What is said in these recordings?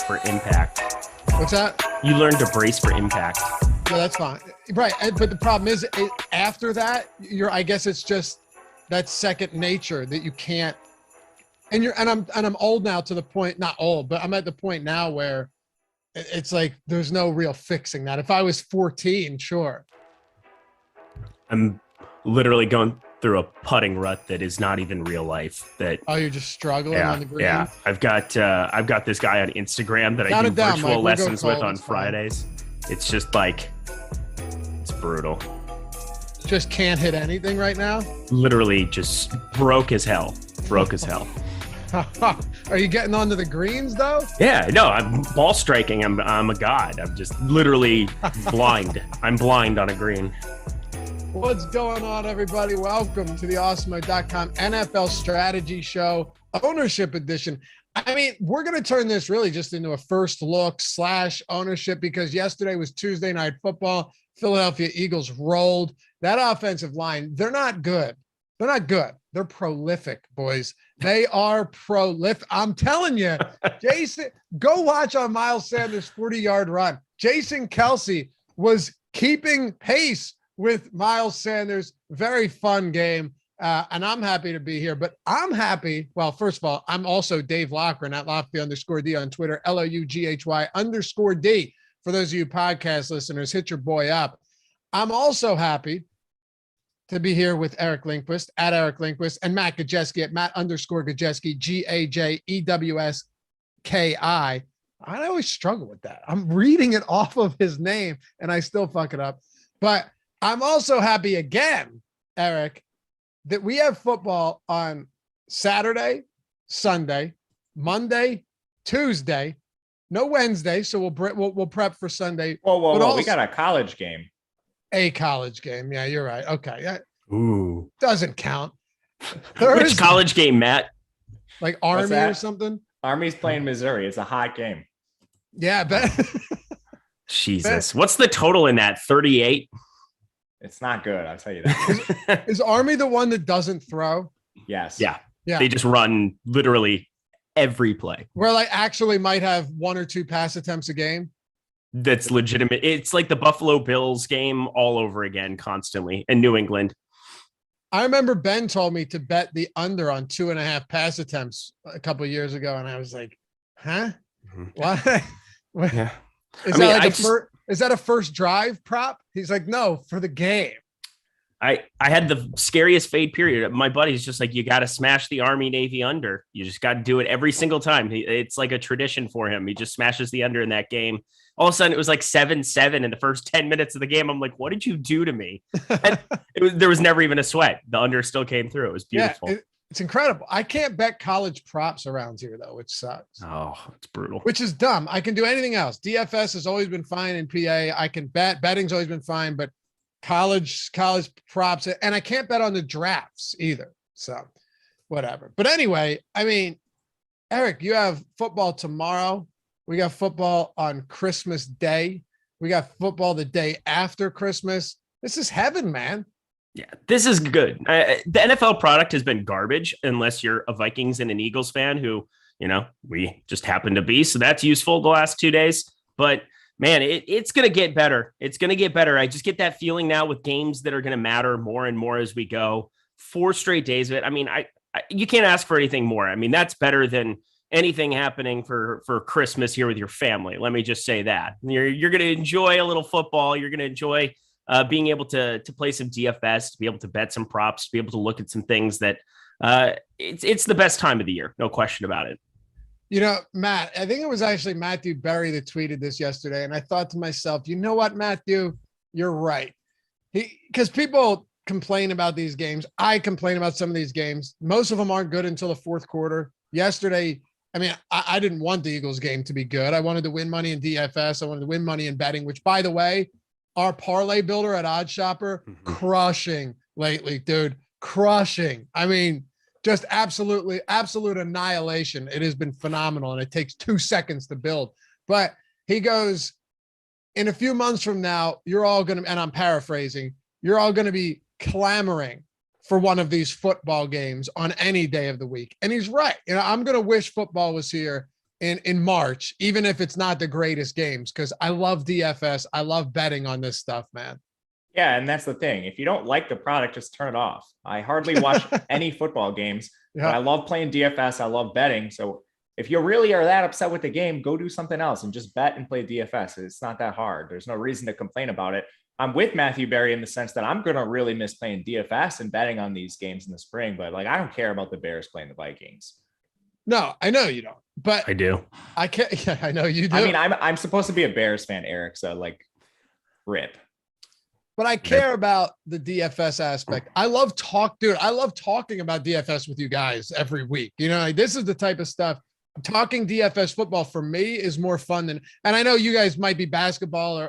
for impact. What's that? You learn to brace for impact. Yeah, that's fine. Right. But the problem is after that, I guess it's just that second nature that you can't, and I'm old now to the point, not old, but I'm at the point now where it's like, there's no real fixing that. If I was 14, sure. I'm literally going through a putting rut that is not even real life. You're just struggling on the green. Yeah, I've got this guy on Instagram that I do virtual lessons with on Fridays. It's just like, it's brutal. Just can't hit anything right now. Literally just broke as hell. Are you getting onto the greens though? Yeah, no, I'm ball striking. I'm a god. I'm just literally blind. I'm blind on a green. What's going on, everybody? Welcome to the Awesemo.com NFL Strategy Show, Ownership Edition. I mean, we're going to turn this really just into a first look / ownership because yesterday was Tuesday Night Football. Philadelphia Eagles rolled. That offensive line, they're not good. They're prolific, boys. They are prolific. I'm telling you, Jason, go watch on Miles Sanders' 40-yard run. Jason Kelce was keeping pace with Miles Sanders. Very fun game. And I'm happy to be here, but I'm happy. Well, first of all, I'm also Dave Loughran at Lofty_D on Twitter, LOUGHY_D. For those of you podcast listeners, hit your boy up. I'm also happy to be here with Eric Lindquist at Eric Lindquist and Matt Gajeski at Matt_Gajeski, GAJEWSKI. I always struggle with that. I'm reading it off of his name and I still fuck it up. But I'm also happy again, Eric, that we have football on Saturday, Sunday, Monday, Tuesday, no Wednesday. So we'll prep for Sunday. Whoa. We got a college game. A college game. Yeah, you're right. Okay. Ooh. Doesn't count. Which college game, Matt? Like Army or something? Army's playing Missouri. It's a hot game. Yeah, bet. Jesus. What's the total in that? 38? It's not good. I'll tell you that. Is Army the one that doesn't throw? Yes. Yeah. They just run literally every play. Where like actually might have 1 or 2 pass attempts a game. That's legitimate. It's like the Buffalo Bills game all over again constantly in New England. I remember Ben told me to bet the under on 2.5 pass attempts a couple of years ago. And I was like, huh? What? Yeah. Is that a first drive prop? He's like, no, for the game. I had the scariest fade period. My buddy's just like, you got to smash the Army Navy under. You just got to do it every single time. It's like a tradition for him. He just smashes the under in that game. All of a sudden, it was like 7-7 in the first 10 minutes of the game. I'm like, what did you do to me? And there was never even a sweat. The under still came through. It was beautiful. Yeah, it's incredible. I can't bet college props around here, though, which sucks. Oh, it's brutal. Which is dumb. I can do anything else. DFS has always been fine in PA. I can bet. Betting's always been fine, but college props, and I can't bet on the drafts either. So whatever. But anyway, I mean, Eric, you have football tomorrow. We got football on Christmas Day. We got football the day after Christmas. This is heaven, man. Yeah, this is good. The NFL product has been garbage unless you're a Vikings and an Eagles fan who, we just happen to be. So that's useful the last 2 days. But man, it's going to get better. It's going to get better. I just get that feeling now with games that are going to matter more and more as we go. 4 straight days of it. I mean, you can't ask for anything more. I mean, that's better than anything happening for Christmas here with your family. Let me just say that. You're going to enjoy a little football. You're going to enjoy being able to play some DFS, to be able to bet some props, to be able to look at some things that it's the best time of the year. No question about it. Matt, I think it was actually Matthew Berry that tweeted this yesterday. And I thought to myself, you know what, Matthew, you're right. Because people complain about these games. I complain about some of these games. Most of them aren't good until the fourth quarter. Yesterday, I mean, I didn't want the Eagles game to be good. I wanted to win money in DFS. I wanted to win money in betting, which, by the way, our parlay builder at Odd Shopper, crushing lately, dude. Crushing. I mean, just absolute annihilation. It has been phenomenal, and it takes 2 seconds to build. But he goes, in a few months from now, you're all going to, and I'm paraphrasing, you're all going to be clamoring for one of these football games on any day of the week. And he's right. I'm going to wish football was here in March, even if it's not the greatest games, because I love DFS. I love betting on this stuff, man. Yeah, and that's the thing. If you don't like the product, just turn it off. I hardly watch any football games, but I love playing DFS. I love betting. So if you really are that upset with the game, go do something else and just bet and play DFS. It's not that hard. There's no reason to complain about it. I'm with Matthew Berry in the sense that I'm going to really miss playing DFS and betting on these games in the spring, but like, I don't care about the Bears playing the Vikings. No, I know you don't, but I do. I can't. Yeah, I know you do. I mean, I'm supposed to be a Bears fan, Eric. So like, rip. But I care about the DFS aspect. I love talking about DFS with you guys every week. You know, like this is the type of stuff. Talking DFS football for me is more fun than, and I know you guys might be basketball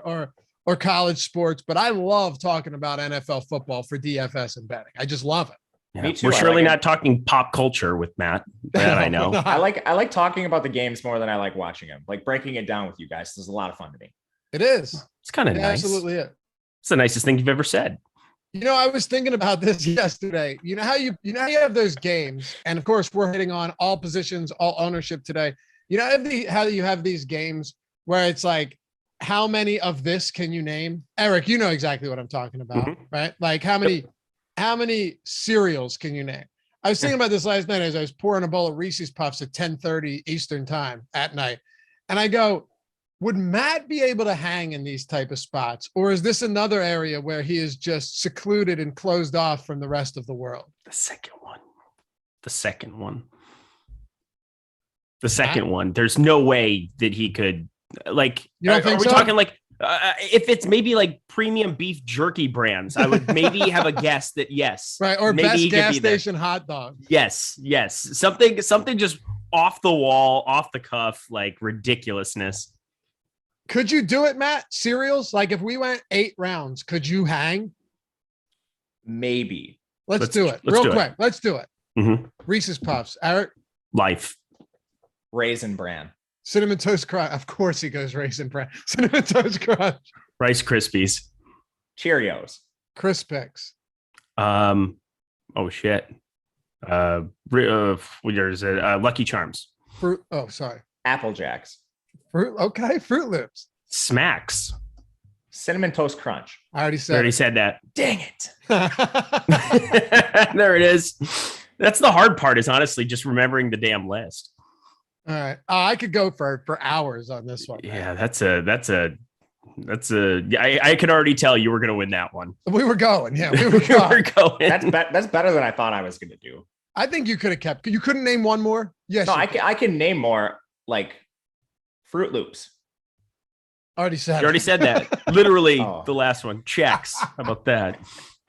or college sports, but I love talking about NFL football for DFS and betting. I just love it. Yeah. Me too. We're surely not talking pop culture with Matt. That I know. I like talking about the games more than I like watching them. Like breaking it down with you guys. This is a lot of fun to me. It is. It's kind of nice. Absolutely is. It's the nicest thing you've ever said. You know, I was thinking about this yesterday. You know how you have those games, and of course we're hitting on all positions, all ownership today. You know how you have these games where it's like, how many of this can you name? Eric, you know exactly what I'm talking about, right? Like how many cereals can you name? I was thinking about this last night as I was pouring a bowl of Reese's Puffs at 10:30 Eastern time at night. And I go, would Matt be able to hang in these type of spots? Or is this another area where he is just secluded and closed off from the rest of the world? The second one. There's no way that he could, like, you don't think are we so? talking like, if it's maybe like premium beef jerky brands, I would maybe have a guess that yes. Right. Or maybe best gas station hot dog. Yes. Something just off the wall, off the cuff, like ridiculousness. Could you do it, Matt? Cereals? Like if we went 8 rounds, could you hang? Maybe. Let's do it. Real quick. Let's do it. Mm-hmm. Reese's Puffs. Eric? Life. Raisin Bran. Cinnamon Toast Crunch. Of course he goes Raisin Bran. Cinnamon Toast Crunch. Rice Krispies. Cheerios. PrizePicks. Oh shit. There's Lucky Charms. Fruit. Oh, sorry. Apple Jacks. Fruit. Okay. Fruit Loops. Smacks. Cinnamon Toast Crunch. I already said that. Dang it. There it is. That's the hard part, is honestly just remembering the damn list. All right. I could go for hours on this one. Yeah, that's a I could already tell you were going to win that one. We were going. Yeah, we were going. That's better than I thought I was going to do. I think you could have kept. You couldn't name one more? Yes. No, I can name more, like Fruit Loops. Already said. You already said that. Literally the last one. Checks. How about that?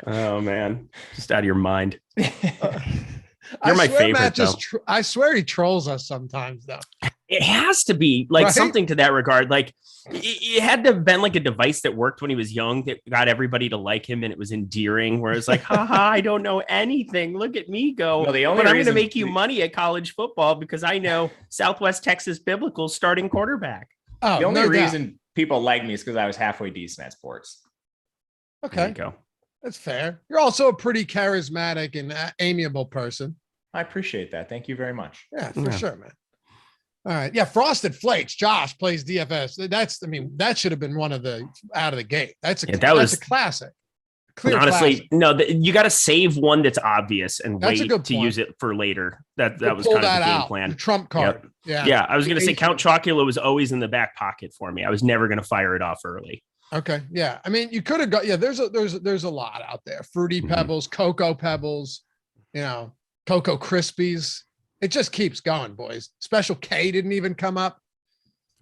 Oh man, just out of your mind. You're my favorite, though. I swear he trolls us sometimes, though. It has to be like right? something to that regard. Like it had to have been like a device that worked when he was young that got everybody to like him, and it was endearing. Where it's like, haha, I don't know anything. Look at me go. No, but I'm going to make you money at college football because I know Southwest Texas Biblical starting quarterback. The only reason people like me is because I was halfway decent at sports. Okay. There you go. That's fair. You're also a pretty charismatic and amiable person. I appreciate that. Thank you very much. Yeah, for sure, man. All right. Yeah. Frosted Flakes. Josh plays DFS. That should have been one of the out of the gate. That's a classic. Honestly, no, you got to save one that's obvious and wait to use it for later. That was kind of the game plan. The trump card. Yep. Yeah. I was going to say Count Chocula was always in the back pocket for me. I was never going to fire it off early. Okay. Yeah. I mean, you could have got, there's a lot out there. Fruity Pebbles, Cocoa Pebbles, Cocoa Krispies. It just keeps going, boys. Special K didn't even come up.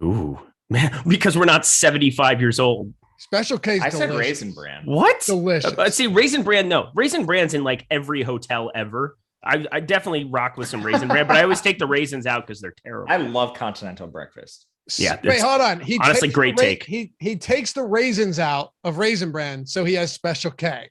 Ooh, man, because we're not 75 years old. Special K. I said Raisin Bran. What? Delicious. See, Raisin Bran. No, Raisin Bran's in like every hotel ever. I definitely rock with some Raisin Bran, but I always take the raisins out because they're terrible. I love continental breakfast. Yeah. Wait, hold on. Honestly, great take. He takes the raisins out of Raisin Bran, so he has Special K.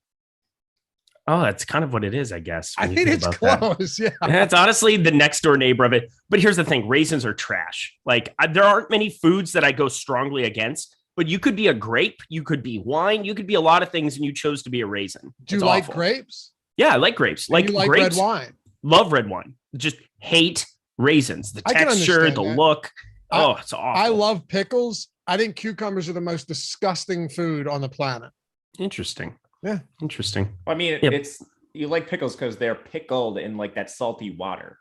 Oh, that's kind of what it is, I guess. I mean, it's close. Yeah. It's honestly the next door neighbor of it. But here's the thing. Raisins are trash. Like there aren't many foods that I go strongly against, but you could be a grape. You could be wine. You could be a lot of things. And you chose to be a raisin. Do you like grapes? Yeah, I like grapes. Like grapes, red wine. Love red wine. Just hate Raisins, the I can texture, understand the that. look. Oh, it's awful. I love pickles. I think cucumbers are the most disgusting food on the planet. Interesting. Yeah. Interesting. I mean, Yep. it's you like pickles because they're pickled in like that salty water.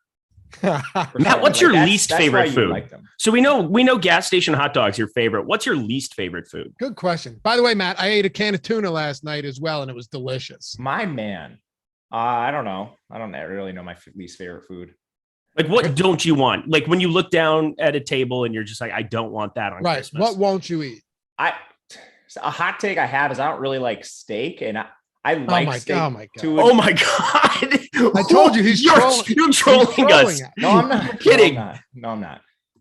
Matt, what's your least favorite food? Like them. So we know gas station hot dogs your favorite. What's your least favorite food? Good question. By the way, Matt, I ate a can of tuna last night as well, and it was delicious. My man. I don't know. I don't really know my least favorite food. Like, what don't you want? Like, when you look down at a table and you're just like, I don't want that on Christmas. What won't you eat? A hot take I have is I don't really like steak, and I like steak. Oh my god! Oh my god! I told you you're trolling us. No, I'm not. I'm kidding. No, I'm not.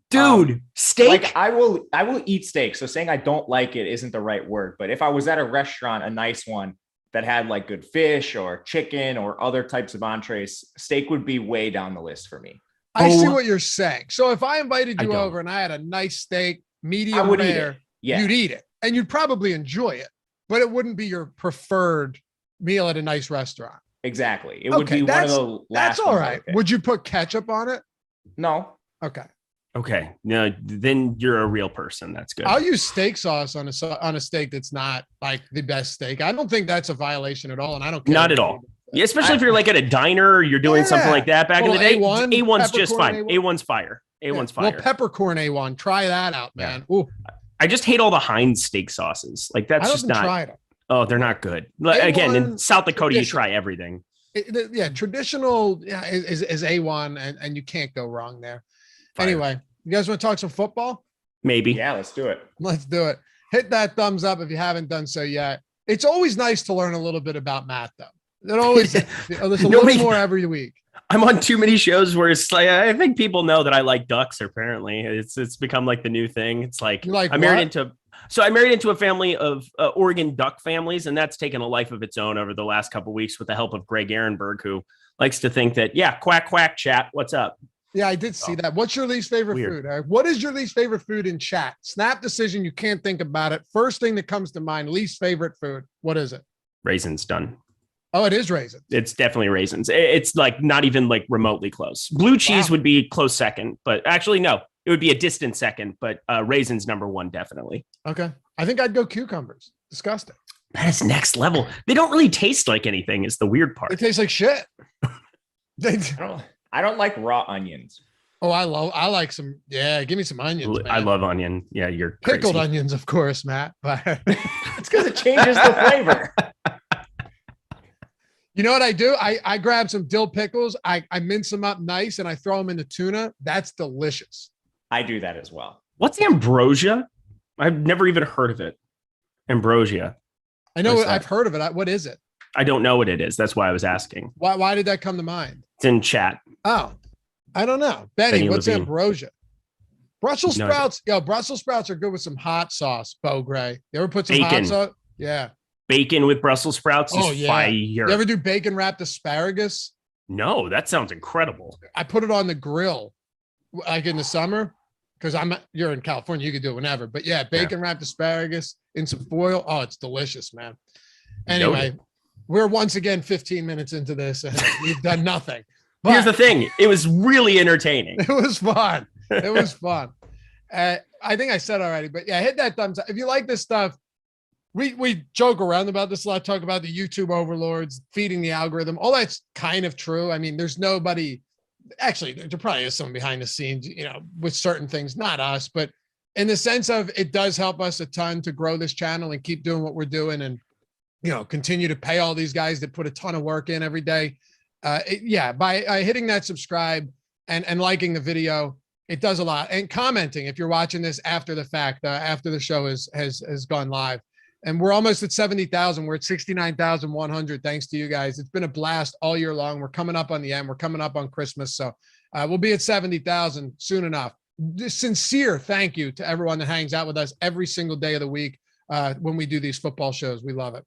Dude, steak. Like I will eat steak. So saying I don't like it isn't the right word. But if I was at a restaurant, a nice one that had like good fish or chicken or other types of entrees, steak would be way down the list for me. I see what you're saying. So if I invited you over and I had a nice steak, medium rare, you'd eat it and you'd probably enjoy it, but it wouldn't be your preferred meal at a nice restaurant. Exactly. It would be one of the last. That's all right. Would you put ketchup on it? No. Okay. Okay. No, then you're a real person. That's good. I'll use steak sauce on a steak that's not like the best steak. I don't think that's a violation at all. And I don't care. Not at all. Yeah, especially if you're like at a diner or you're doing something like that back in the day. A1's just fine. A1's fire. A1's fire. Well, peppercorn A1. Try that out, man. Ooh. I just hate all the Heinz steak sauces. Like that's just not. Tried them. Oh, they're not good. Again, in South Dakota, you try everything. Traditional is A1, and you can't go wrong there. Fire. Anyway, you guys want to talk some football? Maybe. Yeah, let's do it. Let's do it. Hit that thumbs up if you haven't done so yet. It's always nice to learn a little bit about Matt, though. It always there's a little more every week. I'm on too many shows where it's like I think people know that I like ducks. Apparently, it's become like the new thing. It's like I'm married into a family of Oregon duck families, and that's taken a life of its own over the last couple of weeks with the help of Greg Ehrenberg, who likes to think that quack quack chat. What's up? Yeah, I did see that. What's your least favorite food? Eric? What is your least favorite food in chat? Snap decision. You can't think about it. First thing that comes to mind. Least favorite food. What is it? Raisins. Done. Oh, it is raisins. It's definitely raisins. It's like not even like remotely close. Blue cheese would be close second, but actually no, it would be a distant second. But raisins number one, definitely. Okay, I think I'd go cucumbers. Disgusting. That is next level. They don't really taste like anything. Is the weird part. It tastes like shit. I don't like raw onions. Oh, I like some. Yeah, give me some onions. Man. I love onion. Yeah, you're pickled crazy. Onions, of course, Matt. But it's because it changes the flavor. You know what I do? I grab some dill pickles. I mince them up nice and I throw them in the tuna. That's delicious. I do that as well. What's ambrosia? I've never even heard of it. Ambrosia. I know. I've heard of it. What is it? I don't know what it is. That's why I was asking. Why did that come to mind? It's in chat. Oh, I don't know. Benny, what's ambrosia? Brussels sprouts. Yo, Brussels sprouts are good with some hot sauce, Bo Gray. You ever put some hot sauce? Yeah. Bacon with Brussels sprouts is fire. You ever do bacon wrapped asparagus? No, that sounds incredible. I put it on the grill like in the summer because you're in California. You could do it whenever. But yeah, bacon wrapped asparagus in some foil. Oh, it's delicious, man. Anyway, we're once again 15 minutes into this and we've done nothing. But here's the thing. It was really entertaining. It was fun. It was fun. I think I said already, but yeah, hit that thumbs up. If you like this stuff, we joke around about this a lot, talk about the YouTube overlords feeding the algorithm. All that's kind of true. I mean, there's nobody, actually, there probably is someone behind the scenes, with certain things, not us, but in the sense of it does help us a ton to grow this channel and keep doing what we're doing and, continue to pay all these guys that put a ton of work in every day. By hitting that subscribe and liking the video, it does a lot. And commenting if you're watching this after the fact, after the show has gone live. And we're almost at 70,000. We're at 69,100. Thanks to you guys. It's been a blast all year long. We're coming up on the end. We're coming up on Christmas. So we'll be at 70,000 soon enough. Sincere thank you to everyone that hangs out with us every single day of the week when we do these football shows. We love it.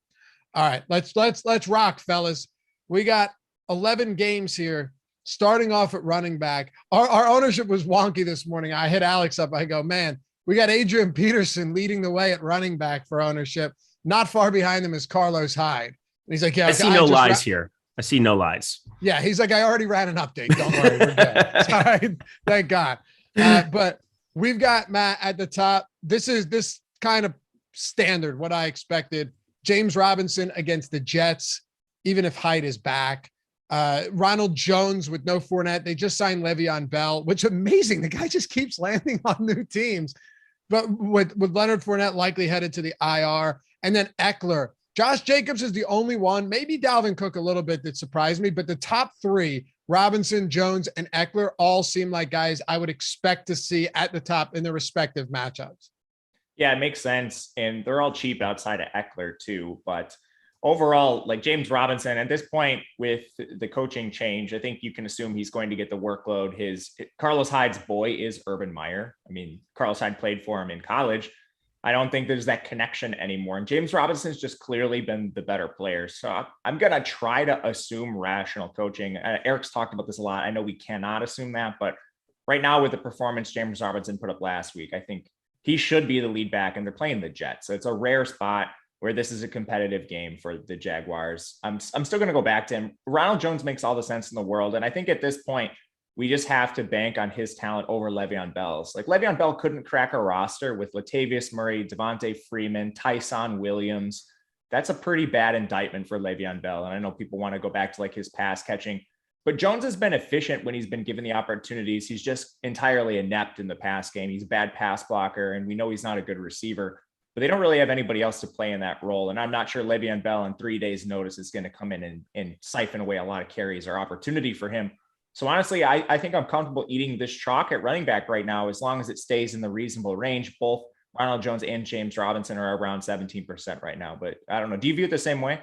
All right, let's rock, fellas. We got 11 games here, starting off at running back. Our ownership was wonky this morning. I hit Alex up. I go, man, we got Adrian Peterson leading the way at running back for ownership. Not far behind him is Carlos Hyde. And he's like, yeah, I see no lies here. I see no lies. Yeah, he's like, I already ran an update. Don't worry, we're good. Sorry, thank God. But we've got Matt at the top. This kind of standard, what I expected. James Robinson against the Jets, even if Hyde is back. Ronald Jones with no Fournette. They just signed Le'Veon Bell, which is amazing. The guy just keeps landing on new teams. But with Leonard Fournette likely headed to the IR. And then Eckler. Josh Jacobs is the only one, maybe Dalvin Cook a little bit, that surprised me. But the top three, Robinson, Jones, and Eckler, all seem like guys I would expect to see at the top in their respective matchups. Yeah, it makes sense. And they're all cheap outside of Eckler too. But overall, like James Robinson at this point with the coaching change, I think you can assume he's going to get the workload. Carlos Hyde's boy is Urban Meyer. I mean, Carlos Hyde played for him in college. I don't think there's that connection anymore. And James Robinson's just clearly been the better player. So I'm going to try to assume rational coaching. Eric's talked about this a lot. I know we cannot assume that, but right now with the performance James Robinson put up last week, I think he should be the lead back, and they're playing the Jets. So it's a rare spot where this is a competitive game for the Jaguars. I'm still going to go back to him. Ronald Jones makes all the sense in the world. And I think at this point, we just have to bank on his talent over Le'Veon Bell's. Like Le'Veon Bell couldn't crack a roster with Latavius Murray, Devontae Freeman, Tyson Williams. That's a pretty bad indictment for Le'Veon Bell. And I know people want to go back to like his pass catching, but Jones has been efficient when he's been given the opportunities. He's just entirely inept in the pass game. He's a bad pass blocker, and we know he's not a good receiver, but they don't really have anybody else to play in that role. And I'm not sure Le'Veon Bell on 3 days notice is going to come in and siphon away a lot of carries or opportunity for him. So honestly, I think I'm comfortable eating this chalk at running back right now, as long as it stays in the reasonable range. Both Ronald Jones and James Robinson are around 17% right now, but I don't know. Do you view it the same way?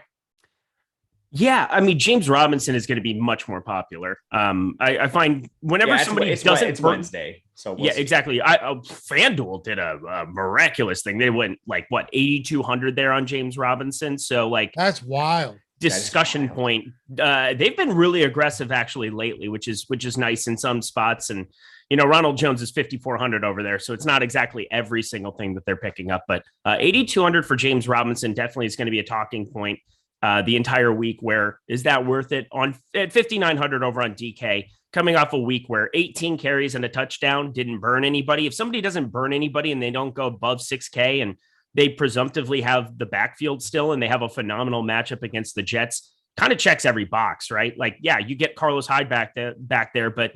Yeah, I mean, James Robinson is going to be much more popular. I find whenever somebody doesn't, it's Wednesday, so we'll see. Exactly. FanDuel did a miraculous thing. They went like 8,200 there on James Robinson. So like that's wild. Discussion point. They've been really aggressive actually lately, which is nice in some spots. And Ronald Jones is 5,400 over there, so it's not exactly every single thing that they're picking up. But 8,200 for James Robinson definitely is going to be a talking point the entire week. Where is that worth it? At 5,900 over on DK, coming off a week where 18 carries and a touchdown didn't burn anybody. If somebody doesn't burn anybody and they don't go above 6K and they presumptively have the backfield still, and they have a phenomenal matchup against the Jets, kind of checks every box, right? Like, yeah, you get Carlos Hyde back there, but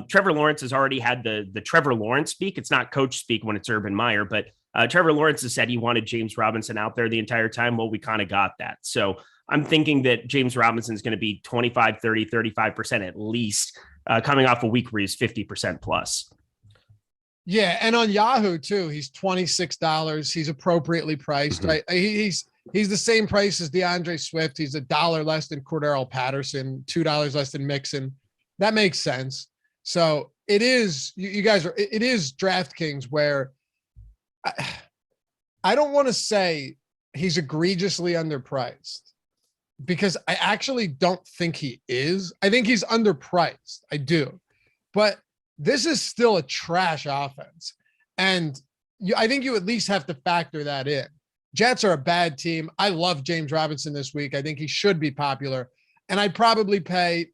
Trevor Lawrence has already had the Trevor Lawrence speak. It's not coach speak when it's Urban Meyer, but Trevor Lawrence has said he wanted James Robinson out there the entire time. Well, we kind of got that. So I'm thinking that James Robinson is going to be 25, 30, 35% at least, coming off a week where he's 50% plus. Yeah, and on Yahoo too, he's $26. He's appropriately priced. Mm-hmm. Right? He's the same price as DeAndre Swift. He's $1 less than Cordero Patterson, $2 less than Mixon. That makes sense. So it is. It is DraftKings where I don't want to say he's egregiously underpriced, because I actually don't think he is. I think he's underpriced. I do, but this is still a trash offense. And I think you at least have to factor that in. Jets are a bad team. I love James Robinson this week. I think he should be popular. And I'd probably pay,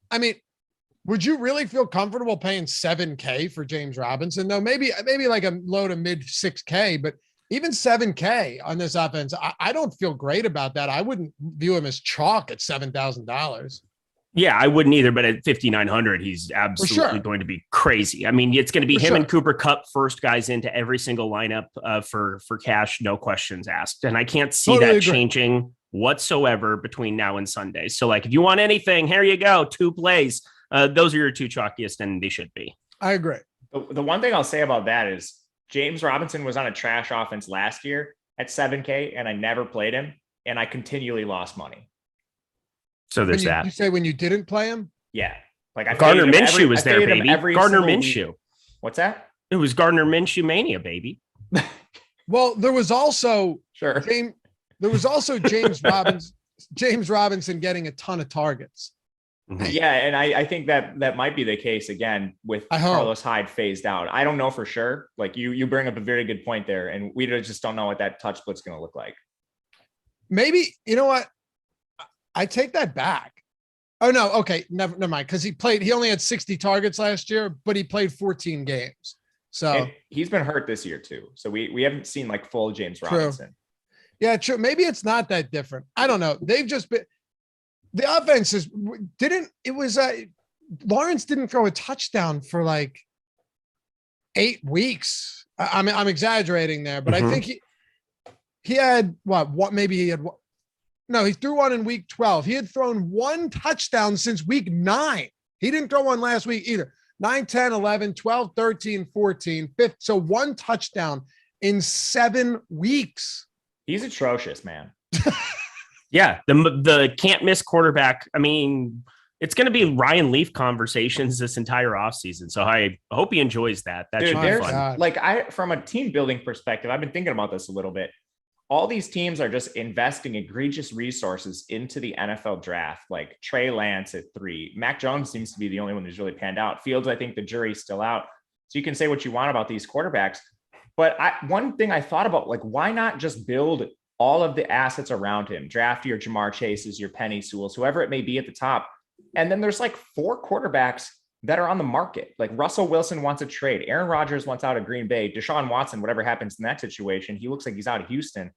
would you really feel comfortable paying $7K for James Robinson though? Maybe like a low to mid 6K, but even $7K on this offense, I don't feel great about that. I wouldn't view him as chalk at $7,000. Yeah, I wouldn't either, but at 5,900, he's absolutely going to be crazy. I mean, it's going to be him and Cooper Kupp first guys into every single lineup for cash, no questions asked. And I can't see that changing whatsoever between now and Sunday. So like, if you want anything, here you go, 2 plays. Those are your 2 chalkiest, and they should be. I agree. The one thing I'll say about that is James Robinson was on a trash offense last year at 7K, and I never played him, and I continually lost money. So there's that. You say when you didn't play him? Yeah. Like Gardner Minshew was there, baby. Gardner Minshew. Week. What's that? It was Gardner Minshew mania, baby. Well, there was also James Robinson getting a ton of targets. Mm-hmm. Yeah, and I think that might be the case again with Carlos Hyde phased out. I don't know for sure. Like you bring up a very good point there, and we just don't know what that touch split's going to look like. Maybe, you know what? I take that back. Oh no, okay, never mind. Because he only had 60 targets last year, but he played 14 games. So and he's been hurt this year too. So we haven't seen like full James Robinson. Yeah, true. Maybe it's not that different. I don't know. They've just been the offenses Lawrence didn't throw a touchdown for like 8 weeks. I mean, I'm exaggerating there, but I think he had what maybe he had no, he threw one in week 12. He had thrown 1 touchdown since week 9. He didn't throw one last week either. 9, 10, 11, 12, 13, 14, 15. So 1 touchdown in 7 weeks. He's atrocious, man. Yeah. The can't miss quarterback. I mean, it's going to be Ryan Leaf conversations this entire offseason. So I hope he enjoys that. That should be fun. Like from a team building perspective, I've been thinking about this a little bit. All these teams are just investing egregious resources into the NFL draft, like Trey Lance at 3. Mac Jones seems to be the only one who's really panned out. Fields, I think the jury's still out. So you can say what you want about these quarterbacks. But one thing I thought about, like, why not just build all of the assets around him? Draft your Jamar Chases, your Penny Sewells, whoever it may be at the top. And then there's like 4 quarterbacks that are on the market. Like Russell Wilson wants a trade. Aaron Rodgers wants out of Green Bay. Deshaun Watson, whatever happens in that situation, he looks like he's out of Houston.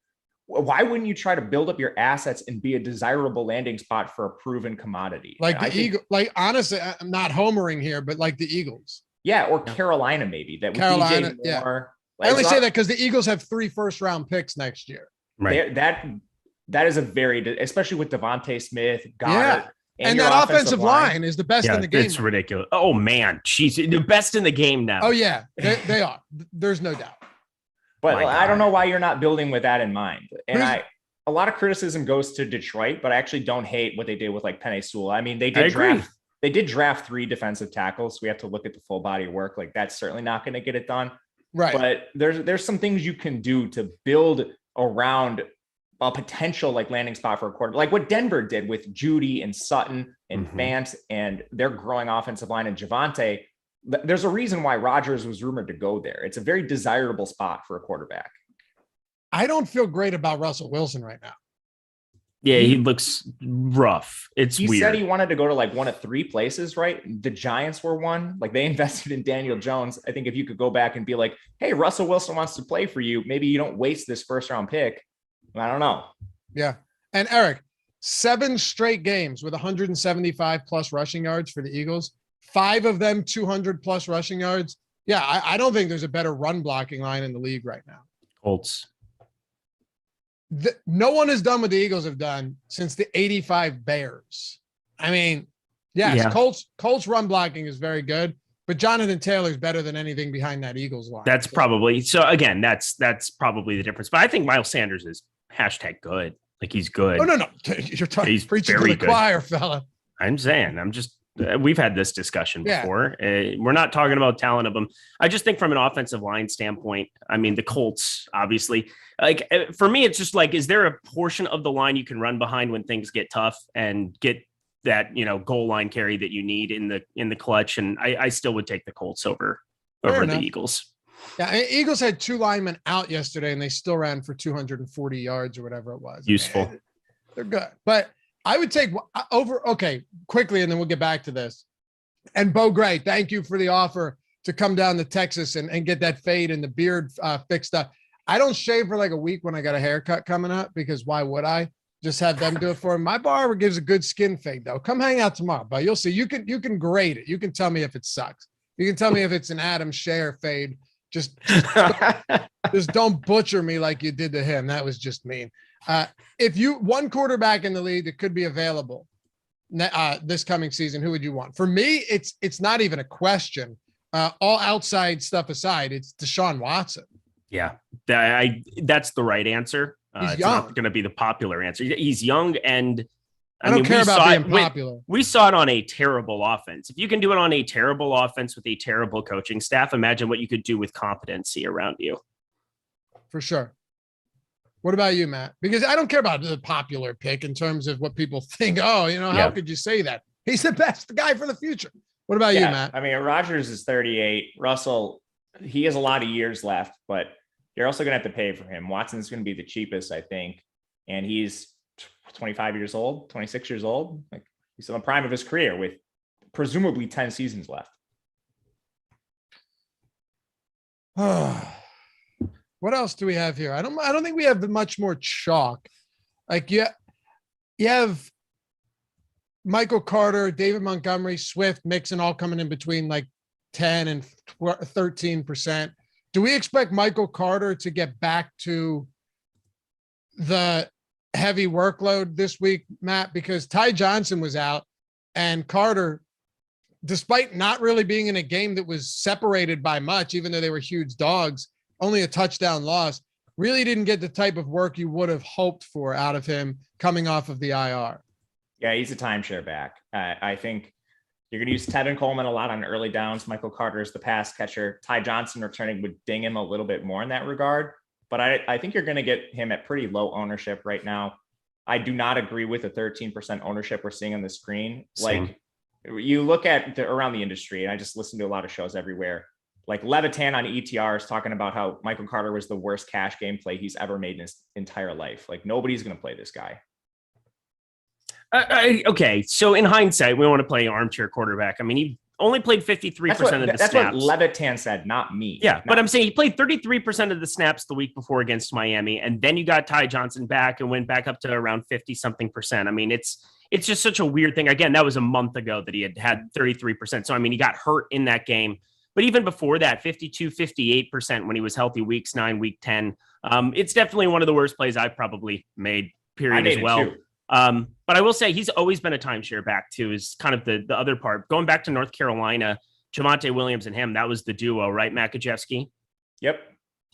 Why wouldn't you try to build up your assets and be a desirable landing spot for a proven commodity? Like the Eagles, like honestly, I'm not homering here, but like the Eagles. Yeah, or Carolina maybe. That Carolina, DJ Moore, I only say that because the Eagles have 3 first-round picks next year. Right. That is a very, especially with Devontae Smith, Goddard. And that offensive line is the best in the game. It's ridiculous. Oh man, she's the best in the game now. Oh yeah, they are. There's no doubt. But I don't know why you're not building with that in mind. And a lot of criticism goes to Detroit, but I actually don't hate what they did with like Penei Sewell. I mean, they did draft 3 defensive tackles. So we have to look at the full body of work. Like that's certainly not going to get it done. Right. But there's some things you can do to build around a potential like landing spot for a quarter, like what Denver did with Judy and Sutton and Fant and their growing offensive line and Javonte. There's a reason why Rodgers was rumored to go there. It's a very desirable spot for a quarterback. I don't feel great about Russell Wilson right now. Yeah, he looks rough. He weird. Said he wanted to go to like one of 3 places, right? The Giants were one. Like they invested in Daniel Jones. I think if you could go back and be like, hey, Russell Wilson wants to play for you, maybe you don't waste this first-round pick. I don't know. Yeah. And Eric, 7 straight games with 175 plus rushing yards for the Eagles. 5 of them 200 plus rushing yards. Yeah, I don't think there's a better run blocking line in the league right now. Colts. No one has done what the Eagles have done since the 85 Bears. I mean, yes, yeah. Colts run blocking is very good, but Jonathan Taylor's better than anything behind that Eagles line. That's probably so. Again, that's probably the difference. But I think Miles Sanders is #good. Like he's good. Oh no, you're talking. He's preaching to the choir, fella. I'm saying. We've had this discussion before. Yeah. We're not talking about talent of them. I just think from an offensive line standpoint, I mean, the Colts, obviously, like for me, it's just like, is there a portion of the line you can run behind when things get tough and get that, goal line carry that you need in the clutch? And I still would take the Colts over the Eagles. Yeah. Eagles had 2 linemen out yesterday and they still ran for 240 yards or whatever it was. Useful. They're good. But I would take over. Okay, quickly, and then we'll get back to this. And Bo Gray, thank you for the offer to come down to Texas and get that fade and the beard fixed up. I don't shave for like a week when I got a haircut coming up because why would I just have them do it for me? My barber gives a good skin fade though. Come hang out tomorrow, but you'll see. You can grade it. You can tell me if it sucks. You can tell me if it's an Adam Scher fade. Just don't butcher me like you did to him. That was just mean. If you one quarterback in the league that could be available this coming season, who would you want? For me, it's not even a question. All outside stuff aside, it's Deshaun Watson. Yeah, that's the right answer. It's not going to be the popular answer. He's young, and I don't care about being popular. We saw it on a terrible offense. If you can do it on a terrible offense with a terrible coaching staff, imagine what you could do with competency around you. For sure. What about you, Matt? Because I don't care about the popular pick in terms of what people think. Oh, how could you say that? He's the best guy for the future. What about you, Matt? I mean, Rodgers is 38. Russell, he has a lot of years left, but you're also going to have to pay for him. Watson's going to be the cheapest, I think. And he's 25 years old, 26 years old. Like, He's in the prime of his career with presumably 10 seasons left. What else do we have here? I don't think we have much more chalk. Like you have Michael Carter, David Montgomery, Swift, Mixon all coming in between like 10 and 13%. Do we expect Michael Carter to get back to the heavy workload this week, Matt? Because Ty Johnson was out and Carter, despite not really being in a game that was separated by much, even though they were huge dogs, only a touchdown loss, really didn't get the type of work you would have hoped for out of him coming off of the IR. Yeah, he's a timeshare back. I think you're going to use Tevin Coleman a lot on early downs. Michael Carter is the pass catcher. Ty Johnson returning would ding him a little bit more in that regard. But I think you're going to get him at pretty low ownership right now. I do not agree with the 13% ownership we're seeing on the screen. Same. Like you look at around the industry, and I just listen to a lot of shows everywhere. Like Levitan on ETR is talking about how Michael Carter was the worst cash game play he's ever made in his entire life. Like nobody's going to play this guy. Okay, so in hindsight, we want to play armchair quarterback. I mean, he only played 53% of the snaps. That's what Levitan said, not me. Yeah, but I'm saying he played 33% of the snaps the week before against Miami, and then you got Ty Johnson back and went back up to around 50-something percent. I mean, it's just such a weird thing. Again, that was a month ago that he had 33%. So, I mean, he got hurt in that game. But even before that, 52, 58% when he was healthy, weeks 9, week 10. It's definitely one of the worst plays I've probably made, period, as well. But I will say he's always been a timeshare back too, is kind of the other part. Going back to North Carolina, Javonte Williams and him, that was the duo, right, Makajewski? Yep.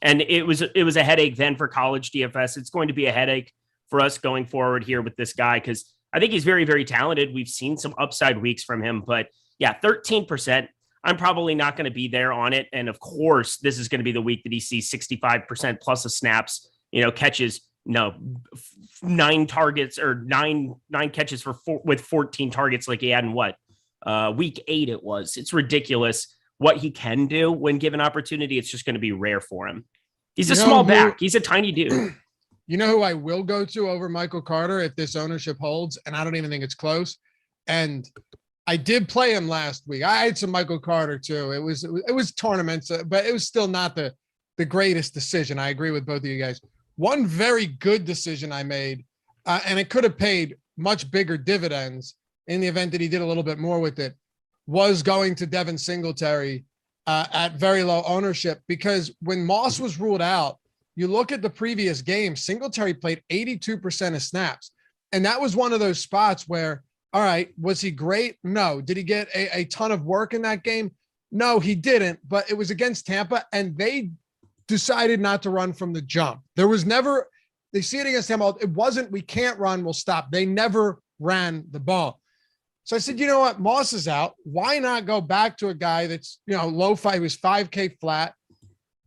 And it was a headache then for college DFS. It's going to be a headache for us going forward here with this guy because I think he's very, very talented. We've seen some upside weeks from him, but yeah, 13%. I'm probably not going to be there on it. And of course, this is going to be the week that he sees 65% plus of snaps, catches, 9 targets or nine catches with 14 targets like he had in week 8 it was. It's ridiculous what he can do when given opportunity. It's just going to be rare for him. He's a small back. He's a tiny dude. You know who I will go to over Michael Carter if this ownership holds, and I don't even think it's close. And I did play him last week. I had some Michael Carter too. It was tournaments, but it was still not the greatest decision. I agree with both of you guys. One very good decision I made, and it could have paid much bigger dividends in the event that he did a little bit more with it, was going to Devin Singletary at very low ownership, because when Moss was ruled out, you look at the previous game, Singletary played 82% of snaps. And that was one of those spots where, all right, was he great? No. Did he get a ton of work in that game? No, he didn't, but it was against Tampa, and they decided not to run from the jump. There was never, they see it against Tampa. It wasn't, we can't run, we'll stop. They never ran the ball. So I said, you know what? Moss is out. Why not go back to a guy that's, low five, he was 5K flat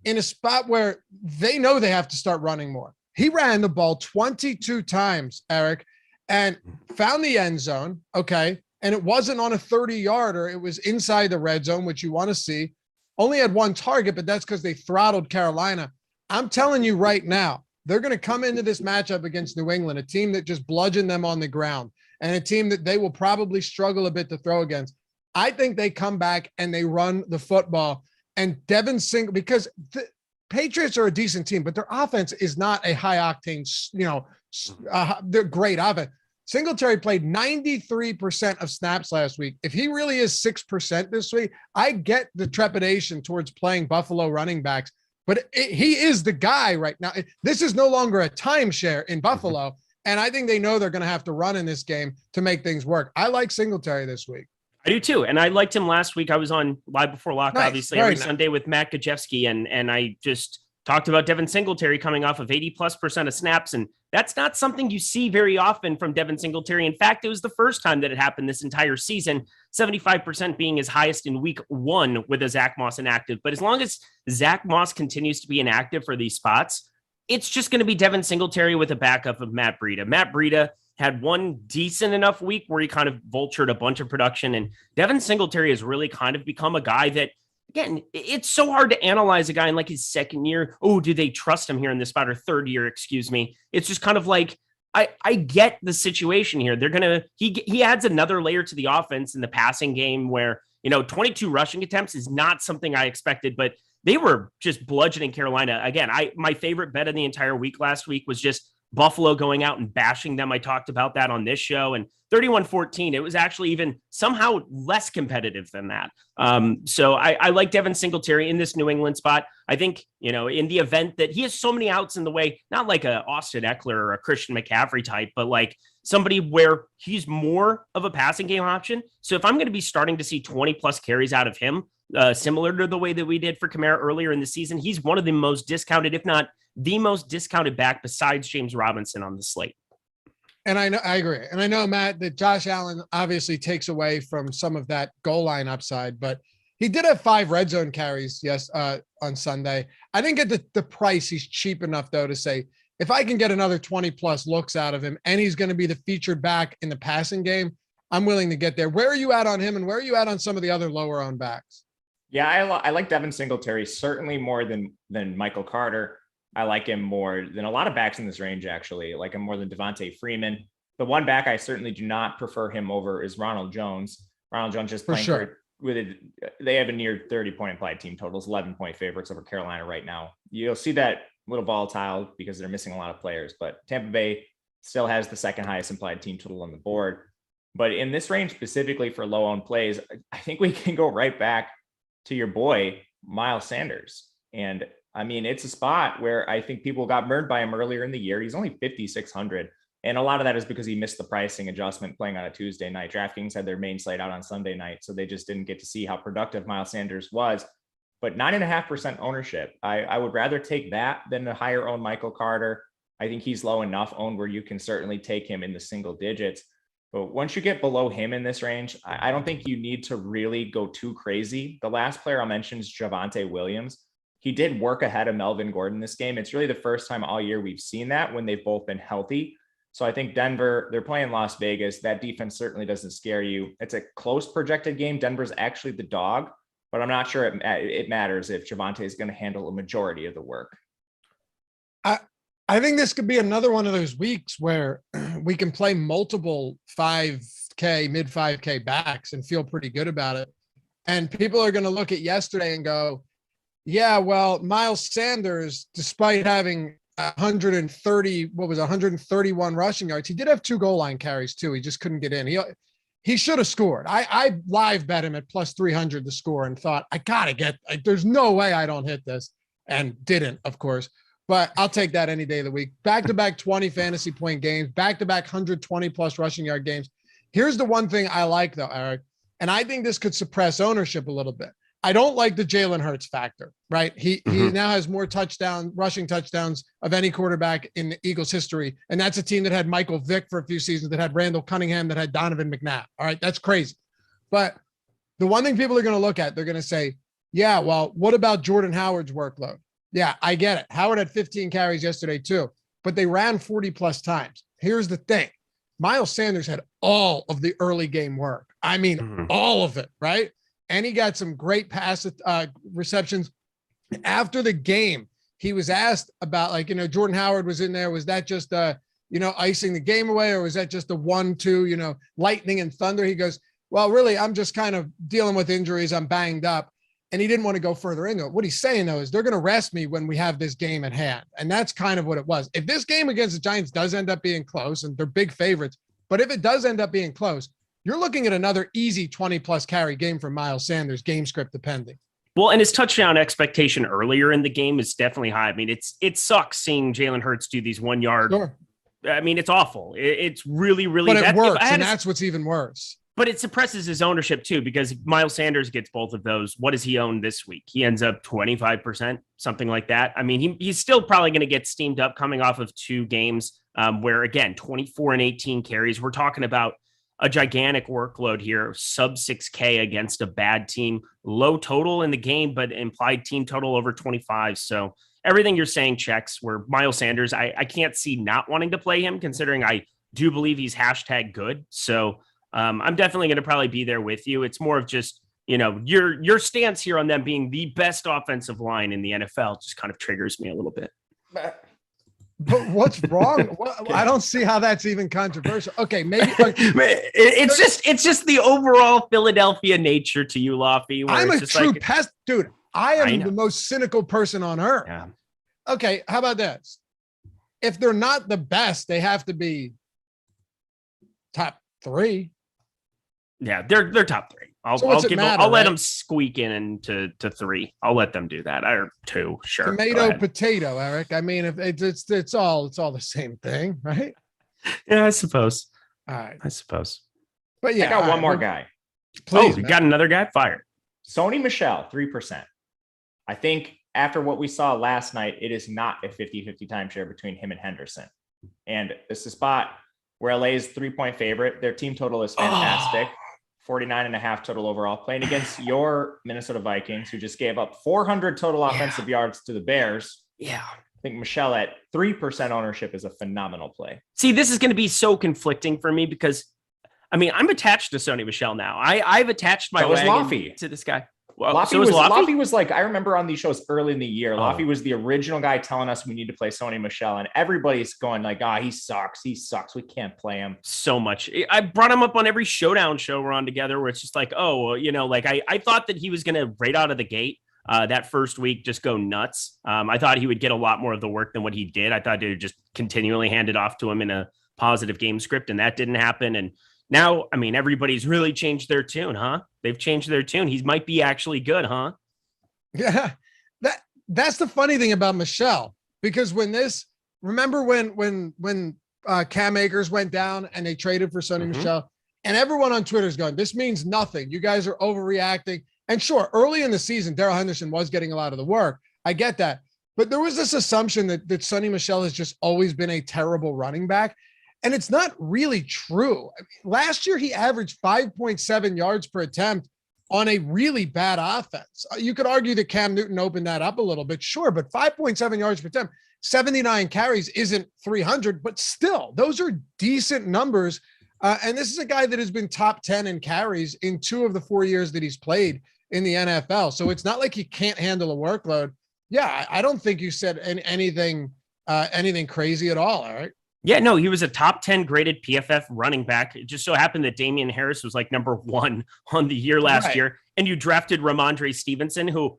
in a spot where they know they have to start running more. He ran the ball 22 times, Eric, and found the end zone. Okay. And it wasn't on a 30-yarder. It was inside the red zone, which you want to see. Only had one target, but that's because they throttled Carolina. I'm telling you right now, they're going to come into this matchup against New England, a team that just bludgeoned them on the ground and a team that they will probably struggle a bit to throw against. I think they come back and they run the football, and Devin Singletary, because the Patriots are a decent team, but their offense is not a high octane, they're great offense. Singletary played 93% of snaps last week. If he really is 6% this week, I get the trepidation towards playing Buffalo running backs, but he is the guy right now. This is no longer a timeshare in Buffalo, and I think they know they're going to have to run in this game to make things work. I like Singletary this week. I do too. And I liked him last week. I was on Live Before Lock, obviously, every Sunday with Matt Gajewski, and I just talked about Devin Singletary coming off of 80+% of snaps. And that's not something you see very often from Devin Singletary. In fact, it was the first time that it happened this entire season, 75% being his highest in week 1 with a Zach Moss inactive. But as long as Zach Moss continues to be inactive for these spots, it's just going to be Devin Singletary with a backup of Matt Breida. Matt Breida had one decent enough week where he kind of vultured a bunch of production. And Devin Singletary has really kind of become a guy that, again, it's so hard to analyze a guy in like his second year. Oh, do they trust him here in this spot, or third year? Excuse me. It's just kind of like, I get the situation here. He adds another layer to the offense in the passing game where, 22 rushing attempts is not something I expected, but they were just bludgeoning Carolina. Again, my favorite bet of the entire week last week was just Buffalo going out and bashing them. I talked about that on this show, and 31-14. It was actually even somehow less competitive than that. So I like Devin Singletary in this New England spot. I think, in the event that he has so many outs in the way, not like a Austin Eckler or a Christian McCaffrey type, but like somebody where he's more of a passing game option. So if I'm going to be starting to see 20 plus carries out of him, similar to the way that we did for Kamara earlier in the season, he's one of the most discounted, if not the most discounted back besides James Robinson on the slate. And I agree. And I know, Matt, that Josh Allen obviously takes away from some of that goal line upside, but he did have 5 red zone carries, on Sunday. I think at the price, he's cheap enough, though, to say, if I can get another 20 plus looks out of him and he's going to be the featured back in the passing game, I'm willing to get there. Where are you at on him, and where are you at on some of the other lower owned backs? Yeah, I like Devin Singletary certainly more than Michael Carter. I like him more than a lot of backs in this range, actually. I like him more than Devontae Freeman. The one back I certainly do not prefer him over is Ronald Jones. Ronald Jones just playing with it. They have a near 30-point implied team totals, 11-point favorites over Carolina right now. You'll see that a little volatile because they're missing a lot of players, but Tampa Bay still has the second highest implied team total on the board. But in this range, specifically for low-owned plays, I think we can go right back to your boy, Miles Sanders. And I mean, it's a spot where I think people got burned by him earlier in the year. He's only 5,600. And a lot of that is because he missed the pricing adjustment playing on a Tuesday night. DraftKings had their main slate out on Sunday night, so they just didn't get to see how productive Miles Sanders was. But 9.5% ownership, I would rather take that than a higher owned Michael Carter. I think he's low enough owned where you can certainly take him in the single digits. But once you get below him in this range, I don't think you need to really go too crazy. The last player I'll mention is Javonte Williams. He did work ahead of Melvin Gordon this game. It's really the first time all year we've seen that when they've both been healthy. So I think Denver, they're playing Las Vegas. That defense certainly doesn't scare you. It's a close projected game. Denver's actually the dog, but I'm not sure it matters if Javonte is going to handle a majority of the work. I think this could be another one of those weeks where we can play multiple 5K, mid 5K backs and feel pretty good about it. And people are going to look at yesterday and go, yeah, well, Miles Sanders, despite having 131 rushing yards, he did have 2 goal line carries too. He just couldn't get in. He should have scored. I live bet him at plus 300 to score and thought, there's no way I don't hit this, and didn't, of course. But I'll take that any day of the week. Back-to-back 20 fantasy point games, back-to-back 120-plus rushing yard games. Here's the one thing I like, though, Eric, and I think this could suppress ownership a little bit. I don't like the Jalen Hurts factor, right? He now has more rushing touchdowns of any quarterback in the Eagles history, and that's a team that had Michael Vick for a few seasons, that had Randall Cunningham, that had Donovan McNabb. All right, that's crazy. But the one thing people are going to look at, they're going to say, yeah, well, what about Jordan Howard's workload? Yeah, I get it. Howard had 15 carries yesterday too, but they ran 40 plus times. Here's the thing. Miles Sanders had all of the early game work. I mean, all of it, right? And he got some great pass receptions. After the game, he was asked about, Jordan Howard was in there. Was that just, icing the game away, or was that just a 1-2, lightning and thunder? He goes, well, really, I'm just kind of dealing with injuries. I'm banged up. And he didn't want to go further into it. What he's saying, though, is they're going to rest me when we have this game at hand. And that's kind of what it was. If this game against the Giants does end up being close, and they're big favorites, but if it does end up being close, you're looking at another easy 20-plus carry game for Miles Sanders, game script depending. Well, and his touchdown expectation earlier in the game is definitely high. I mean, it sucks seeing Jalen Hurts do these 1 yard. Sure. I mean, it's awful. It's really, really bad. But it works, and that's what's even worse. But it suppresses his ownership too, because Miles Sanders gets both of those. What does he own this week? He ends up 25%, something like that. I mean, he's still probably going to get steamed up coming off of 2 games where, again, 24 and 18 carries. We're talking about a gigantic workload here, sub 6K against a bad team, low total in the game, but implied team total over 25. So everything you're saying checks. Where Miles Sanders, I can't see not wanting to play him, considering I do believe he's #good. So I'm definitely going to probably be there with you. It's more of just, your stance here on them being the best offensive line in the NFL just kind of triggers me a little bit. But what's wrong? I don't see how that's even controversial. Okay, maybe it's just the overall Philadelphia nature to you, Lofty. I'm a true pest, dude. I am the most cynical person on earth. Yeah. Okay, how about this? If they're not the best, they have to be top 3. Yeah, they're top 3. I'll let them squeak into 3. I'll let them do that. Or 2, sure. Tomato, potato, Eric. I mean, if it's all the same thing, right? Yeah, I suppose. All right, I suppose. But yeah, I got one more guy. Please, we got another guy fired. Sony Michel, 3%. I think after what we saw last night, it is not a 50-50 timeshare between him and Henderson. And this is a spot where LA is 3-point favorite. Their team total is fantastic. 49.5 total overall, playing against your Minnesota Vikings, who just gave up 400 total offensive yards to the Bears. Yeah. I think Michel at 3% ownership is a phenomenal play. See, this is going to be so conflicting for me because, I mean, I'm attached to Sony Michel now. I've attached my wagon to this guy. Well, Lofty was like, I remember on these shows early in the year, Lofty was the original guy telling us we need to play Sony Michel, and everybody's going like, he sucks. We can't play him. So much. I brought him up on every Showdown show we're on together where it's just like, I thought that he was going to right out of the gate that first week just go nuts. I thought he would get a lot more of the work than what he did. I thought they would just continually hand it off to him in a positive game script, and that didn't happen. And now, I mean, everybody's really changed their tune, huh? They've changed their tune. He might be actually good, huh? Yeah, that's the funny thing about Michel, because remember when Cam Akers went down and they traded for Sony Michel, and everyone on Twitter is going, this means nothing. You guys are overreacting. And sure, early in the season, Darrell Henderson was getting a lot of the work. I get that. But there was this assumption that Sony Michel has just always been a terrible running back. And it's not really true. I mean, last year, he averaged 5.7 yards per attempt on a really bad offense. You could argue that Cam Newton opened that up a little bit, sure, but 5.7 yards per attempt, 79 carries isn't 300, but still, those are decent numbers. And this is a guy that has been top 10 in carries in 2 of the 4 years that he's played in the NFL. So it's not like he can't handle a workload. Yeah, I don't think you said anything crazy at all, all right? Yeah, no, he was a top 10 graded PFF running back. It just so happened that Damian Harris was like number 1 on the year last year. And you drafted Ramondre Stevenson, who,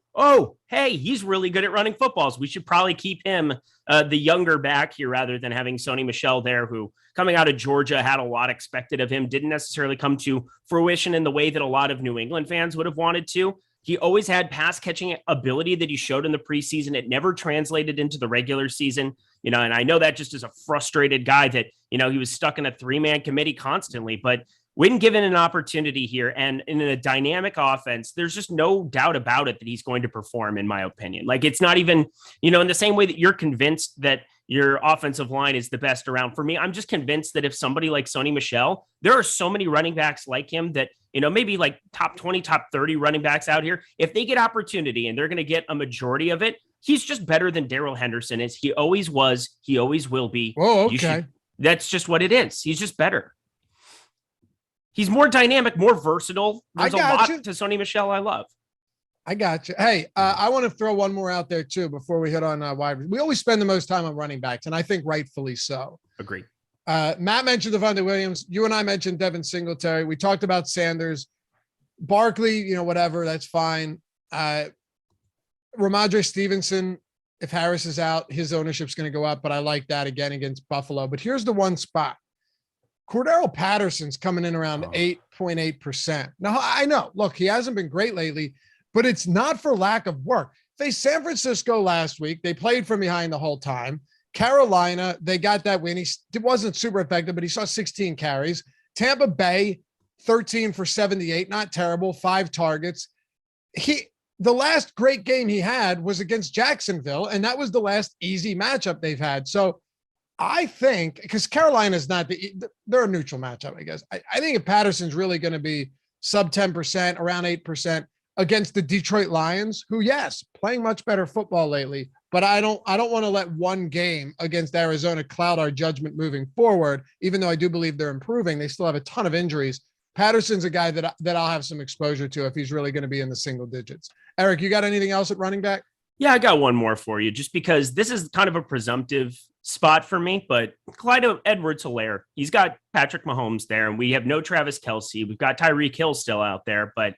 he's really good at running footballs. We should probably keep him the younger back here rather than having Sony Michel there, who coming out of Georgia had a lot expected of him, didn't necessarily come to fruition in the way that a lot of New England fans would have wanted to. He always had pass catching ability that he showed in the preseason. It never translated into the regular season, and I know that just as a frustrated guy that, he was stuck in a 3-man committee constantly, but when given an opportunity here and in a dynamic offense, there's just no doubt about it that he's going to perform, in my opinion. Like, it's not even, in the same way that you're convinced that your offensive line is the best around. For me, I'm just convinced that if somebody like Sony Michel, there are so many running backs like him that, maybe like top 20, top 30 running backs out here, if they get opportunity and they're going to get a majority of it, he's just better than Darrell Henderson is. He always was. He always will be. Oh, okay. That's just what it is. He's just better. He's more dynamic, more versatile. There's a lot to Sony Michel I love. I got you. Hey, I want to throw one more out there too before we hit on wide. We always spend the most time on running backs, and I think rightfully so. Agreed. Matt mentioned Devontae Williams. You and I mentioned Devin Singletary. We talked about Sanders, Barkley. Whatever, that's fine. Ramondre Stevenson. If Harris is out, his ownership's going to go up, but I like that again against Buffalo. But here's the one spot. Cordero Patterson's coming in around 8.8%. Now, I know, look, he hasn't been great lately, but it's not for lack of work. They San Francisco last week. They played from behind the whole time. Carolina, they got that win. He wasn't super effective, but he saw 16 carries. Tampa Bay, 13 for 78. Not terrible. 5 targets. The last great game he had was against Jacksonville, and that was the last easy matchup they've had. So I think, because Carolina's not they're a neutral matchup, I guess. I think if Patterson's really going to be sub 10%, around 8% against the Detroit Lions, who, yes, playing much better football lately, but I don't want to let one game against Arizona cloud our judgment moving forward. Even though I do believe they're improving, they still have a ton of injuries. Patterson's a guy that I'll have some exposure to if he's really going to be in the single digits. Eric, you got anything else at running back? Yeah, I got one more for you, just because this is kind of a presumptive spot for me. But Clyde Edwards-Helaire, he's got Patrick Mahomes there, and we have no Travis Kelce. We've got Tyreek Hill still out there, but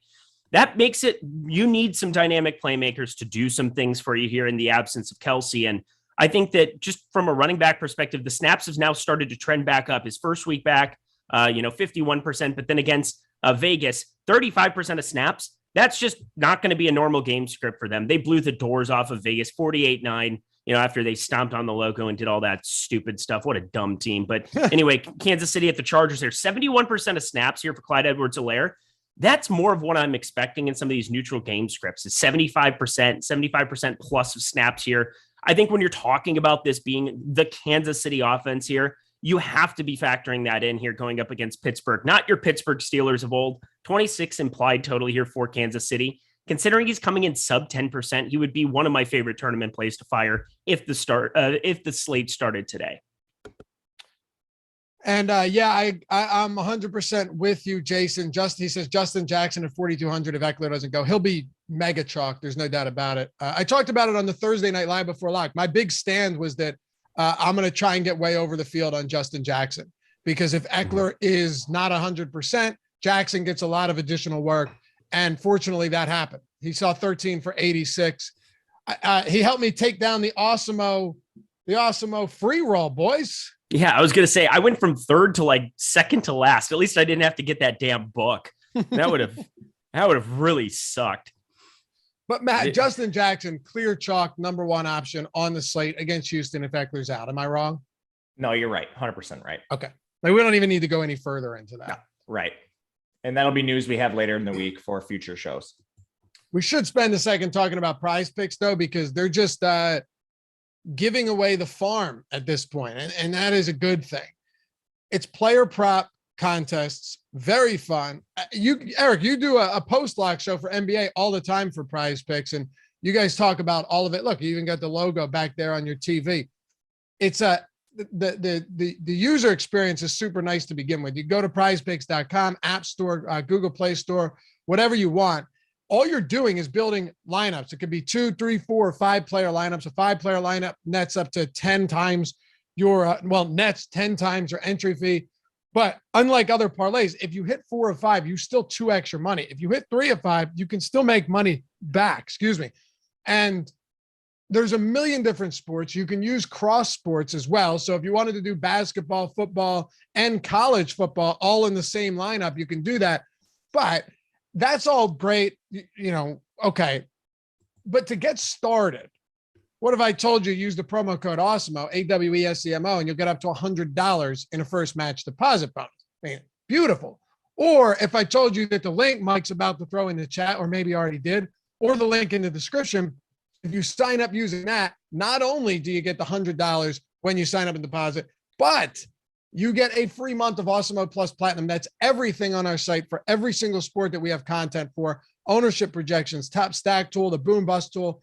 that makes it, you need some dynamic playmakers to do some things for you here in the absence of Kelce. And I think that just from a running back perspective, the snaps have now started to trend back up. His first week back, 51%, but then against Vegas, 35% of snaps. That's just not going to be a normal game script for them. They blew the doors off of Vegas 48-9, after they stomped on the logo and did all that stupid stuff. What a dumb team. But anyway, Kansas City at the Chargers, there's 71% of snaps here for Clyde Edwards-Helaire. That's more of what I'm expecting in some of these neutral game scripts. It's 75% plus of snaps here. I think when you're talking about this being the Kansas City offense here, you have to be factoring that in here going up against Pittsburgh, not your Pittsburgh Steelers of old. 26 implied total here for Kansas City. Considering he's coming in sub 10%, he would be one of my favorite tournament plays to fire if the slate started today. And I'm 100% with you, Jason. He says Justin Jackson at 4,200 if Eckler doesn't go. He'll be mega chalk. There's no doubt about it. I talked about it on the Thursday Night Live before lock. My big stand was that I'm going to try and get way over the field on Justin Jackson, because if Eckler is not 100%, Jackson gets a lot of additional work. And fortunately that happened. He saw 13 for 86. He helped me take down the Awesemo free roll, boys. Yeah, I was going to say, I went from third to like second to last. At least I didn't have to get that damn book. That would have really sucked. But Matt, Justin Jackson, clear chalk, number one option on the slate against Houston if Eckler's out. Am I wrong? No, you're right. 100% right. Okay. Like, we don't even need to go any further into that. No, right. And that'll be news we have later in the week for future shows. We should spend a second talking about PrizePicks, though, because they're just giving away the farm at this point, and that is a good thing. It's player prop contests, very fun. Eric, you do a post-lock show for NBA all the time for PrizePicks, and you guys talk about all of it. Look, you even got the logo back there on your TV. It's the user experience is super nice to begin with. You go to prizepicks.com, App Store, Google Play Store, whatever you want. All you're doing is building lineups. It could be 2, 3, 4, or 5 player lineups. A 5-player lineup nets up to 10 times your nets 10 times your entry fee. But unlike other parlays, if you hit 4 of 5, you still 2x your money. If you hit 3 of 5, you can still make money back. And there's a million different sports. You can use cross sports as well. So if you wanted to do basketball, football, and college football all in the same lineup, you can do that. But that's all great, okay. But to get started, what if I told you use the promo code Awesemo, AWESEMO, and you'll get up to $100 in a first match deposit bonus? Man, beautiful. Or if I told you that the link Mike's about to throw in the chat, or maybe already did, or the link in the description, if you sign up using that, not only do you get the $100 when you sign up and deposit, but you get a free month of Awesemo Plus Platinum. That's everything on our site for every single sport that we have content for. Ownership projections, top stack tool, the boom bust tool,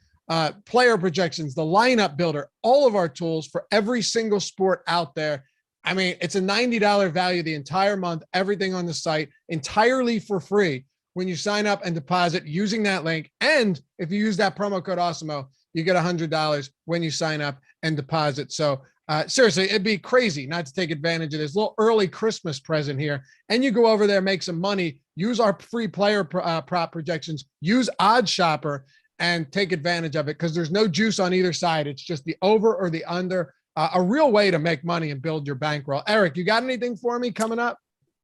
player projections, the lineup builder, all of our tools for every single sport out there. I mean, it's a $90 value the entire month, everything on the site, entirely for free when you sign up and deposit using that link. And if you use that promo code Awesemo, you get $100 when you sign up and deposit. So seriously, it'd be crazy not to take advantage of this little early Christmas present here. And you go over there, make some money, use our free player prop projections, use Odd Shopper, and take advantage of it, because there's no juice on either side. It's just the over or the under, a real way to make money and build your bankroll. Eric, you got anything for me coming up?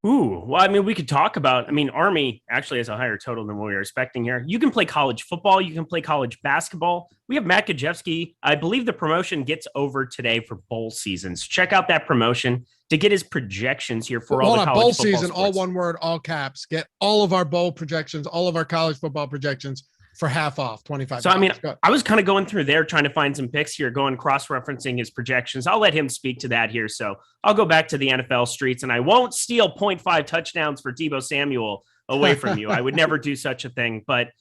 Ooh, well, I mean, we could talk about, Army actually has a higher total than what we were expecting here. You can play college football. You can play college basketball. We have Matt Gajewski. I believe the promotion gets over today for bowl seasons. Check out that promotion to get his projections here for all the college bowl football season, sports. all one word, all caps. Get all of our bowl projections, all of our college football projections for half off, $25. So, I was kind of going through there trying to find some picks here, going cross-referencing his projections. I'll let him speak to that here. So I'll go back to the NFL streets, and I won't steal 0.5 touchdowns for Deebo Samuel away from you. I would never do such a thing. But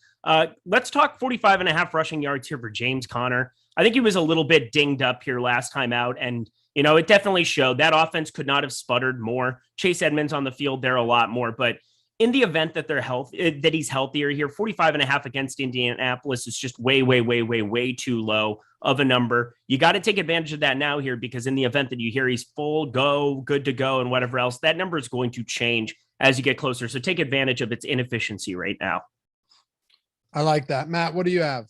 let's talk 45.5 rushing yards here for James Conner. I think he was a little bit dinged up here last time out, and it definitely showed. That offense could not have sputtered more. Chase Edmonds on the field there a lot more, but in the event that they're that he's healthier here, 45.5 against Indianapolis is just way, way, way, way, way too low of a number. You got to take advantage of that now here, because in the event that you hear he's full go, good to go, and whatever else, that number is going to change as you get closer. So take advantage of its inefficiency right now. I like that. Matt, what do you have?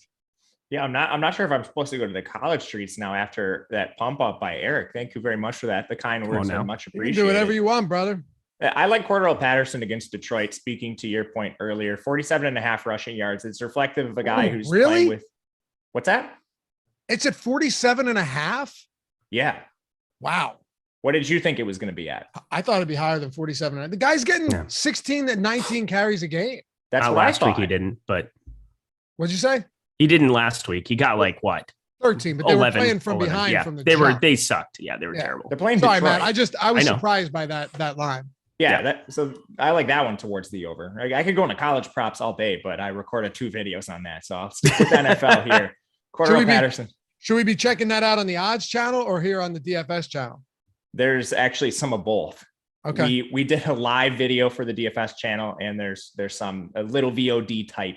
Yeah, I'm not sure if I'm supposed to go to the college streets now after that pump up by Eric. Thank you very much for that. The kind words are much appreciated. You can do whatever you want, brother. I like Cordell Patterson against Detroit. Speaking to your point earlier, 47.5 rushing yards. It's reflective of a guy who's playing with. What's that? It's at 47.5. Yeah. Wow. What did you think it was going to be at? I thought it'd be higher than 47. The guy's getting 16 to 19 carries a game. That's what last I thought. week he didn't, but what'd you say? He didn't last week. He got like what? 13, but they 11, were playing from 11, behind from the they sucked. Yeah, they were terrible. They're playing Sorry, Detroit. Matt. I was surprised by that line. Yeah. So I like that one towards the over. I could go into college props all day, but I recorded 2 videos on that. So I'll stick with NFL here. Cordell Patterson. Should we be checking that out on the odds channel or here on the DFS channel? There's actually some of both. Okay. We did a live video for the DFS channel, and there's a little VOD type